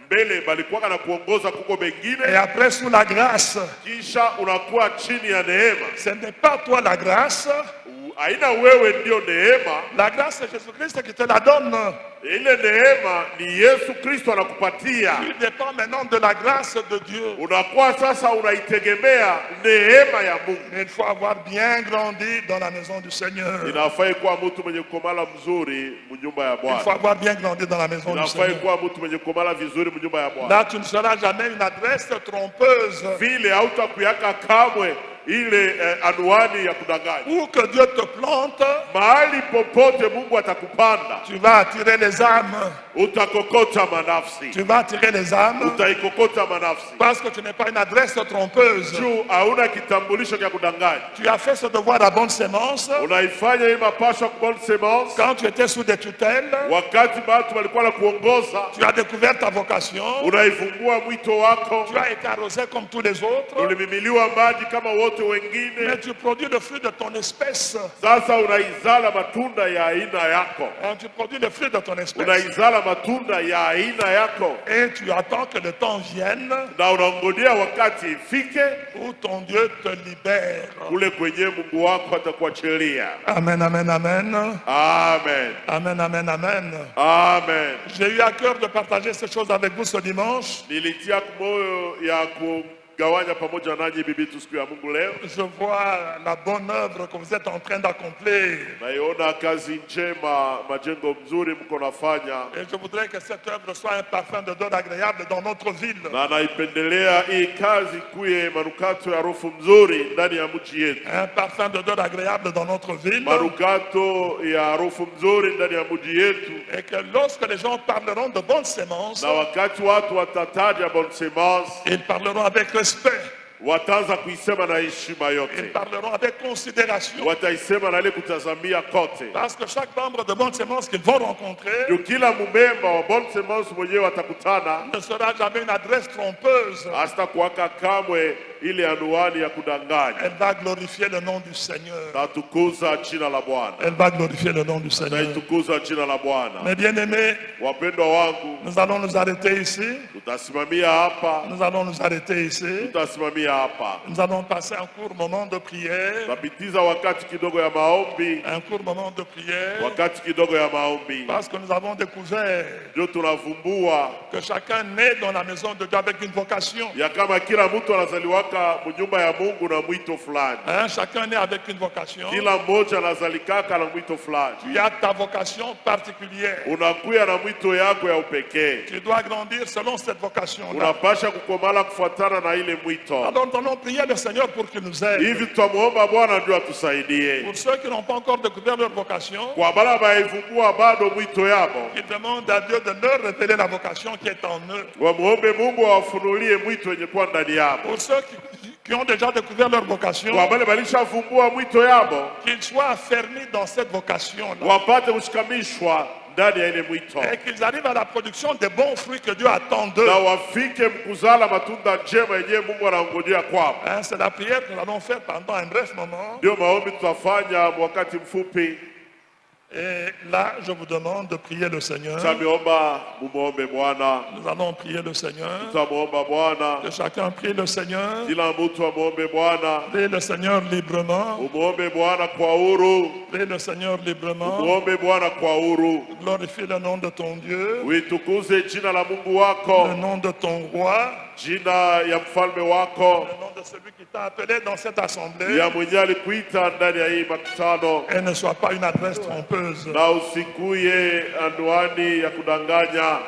Mbele balikuwa na kuongoza kuko bengine.
Et après sous la grâce.
Kisha unakuwa chini ya neema.
Ce n'est pas toi la grâce.
Aina wewe ndio neema.
La grâce c'est Jésus-Christ qui te la donne.
Ile neema ni Yesu Kristo anakupatia.
Tu dépends maintenant de la grâce de Dieu.
Unakuwa sasa unaitegemea neema ya Mungu.
Il faut avoir bien grandi dans la maison du Seigneur.
Inafai kuwa mtu mwenye kukomala mzuri mnyumba ya Bwana.
Il faut avoir bien grandi dans la maison du Seigneur.
Inafai kuwa mtu mwenye kukomala vizuri mnyumba ya Bwana.
Là tu ne seras jamais une adresse trompeuse.
Vile hautakuyaka kamwe ile anwani ya kudanganya.
Où que Dieu te plante,
mahali popote Mungu atakupanda,
tu vas attirer les âmes.
Utakokota manafsi.
Tu vas attirer les âmes.
Utaikokota manafsi.
Parce que tu n'es pas une adresse trompeuse.
Juu hauna kitambulisho cha kudanganya.
Tu as fait ce devoir à bonne sémence.
Unaifanya hii mapasho kwa bonne sémence.
Quand tu étais sous des tutelles.
Wakati watu walikuwa na kuongoza.
Tu as découvert ta vocation.
Unaifungua mwito wako.
Tu as été arrosé comme tous les autres.
Ulimimiliwa maji kama wote wengine.
Mais tu produis le fruit de ton espèce.
Sasa unaizala matunda ya aina yako.
Tu produis le fruit de ton espèce.
Unaizala matunda ya aina yako.
Et tu attends que le temps vienne.
Na unangojea wakati ifike
où ton Dieu te libère.
Kule kwenye Mungu wako atakuachilia.
Amen, amen, amen.
Amen.
Amen, amen, amen.
Amen.
J'ai eu à cœur de partager ces choses avec vous ce dimanche.
Nilitia moyo ya gawanya pamoja nanyi bibi siku ya Mungu leo.
Je vois la bonne œuvre que vous êtes en train d'accomplir.
Naiona kazi njema, majengo mzuri mko nafanya.
Et je voudrais que cette œuvre soit un parfum d'odeur agréable dans notre ville.
Na naipendelea hii kazi kuwe manukato ya harufu mzuri ndani ya mji yetu.
Un parfum d'odeur agréable dans notre ville.
Manukato ya harufu mzuri ndani ya mji yetu.
Et que lorsque les gens parleront de bonne sémence,
na wakati watu watataja bonne sémence,
ils parleront avec respect.
wataanza kuisema na heshima yote.
Ils parleront avec considération.
Wataisema na ile kutazamia kote.
Parce que chaque membre de Bonne Semence qu'ils vont rencontrer
Ndio kila mumemba wa Bonne Semence mwenyewe watakutana
ne sera jamais une adresse trompeuse.
hasta kuwaka kamwe ile anuani ya kudanganya.
Elle va glorifier le nom du Seigneur.
Tatukuza jina la Bwana.
Elle va glorifier le nom du Seigneur.
Tatukuza jina la Bwana.
Mes bien-aimés,
Wapendwa wangu,
nous allons nous arrêter ici.
tutasimamia hapa.
Nous allons nous arrêter ici.
Tutasimamia hapa.
Nous allons passer un court moment de prière.
Tutapitiza wakati kidogo ya maombi.
Un court moment de prière.
Wakati kidogo ya maombi.
Parce que nous avons découvert
Ndio tunavumbua
que chacun naît dans la maison de Dieu avec une vocation.
ya kama kila mtu anazaliwaka mnyumba ya Mungu na mwito fulani.
Chacun naît avec une vocation.
Kila mmoja anazalikaka na mwito fulani.
Tu as ta vocation particulière.
Unakuya na mwito yako ya upekee.
Tu dois grandir selon cette vocation-là.
Unapasha kukomala kufuatana na ile mwito.
Alors nous allons prier le Seigneur pour qu'il nous aide.
Hivi tutamuomba Bwana ndio atusaidie.
Pour ceux qui n'ont pas encore découvert leur vocation,
Kwa bala baivumbua bado mwito yabo.
ils demandent à Dieu de leur révéler la vocation qui est en eux.
Wamuombe Mungu awafunulie mwito yenye kwa ndani yabo.
Pour ceux qui ont déjà découvert leur vocation,
Kwa bale balishavumbua mwito yabo,
qu'ils soient affermis dans cette vocation-là.
wapate kushikamishwa ndani ya ile mwito.
Et qu'ils arrivent à la production des bons fruits que Dieu attend d'eux.
Na wafike mkuzala matunda njema yenyewe Mungu anangojea kwao.
C'est la prière que nous allons faire pendant un bref moment.
Ndio maombi tutafanya wakati mfupi.
Et là, je vous demande de prier le Seigneur.
Tutamuomba mumuombe Bwana.
Nous allons prier le Seigneur.
Tutamuomba Bwana.
Que chacun prie le Seigneur.
Kila mtu amuombe Bwana.
Prie le Seigneur librement.
Umuombe Bwana kwa huru.
Prie le Seigneur librement.
Umuombe Bwana kwa huru.
Glorifie le nom de ton Dieu.
Uitukuze jina la Mungu wako.
Le nom de ton roi.
Jina ya mfalme wako.
Le nom de celui qui t'a appelé dans cette assemblée.
Ya mwenye alikuita ndani ya hii makutano.
Et ne soit pas une adresse trompeuse.
Na usikuye anwani ya kudanganya.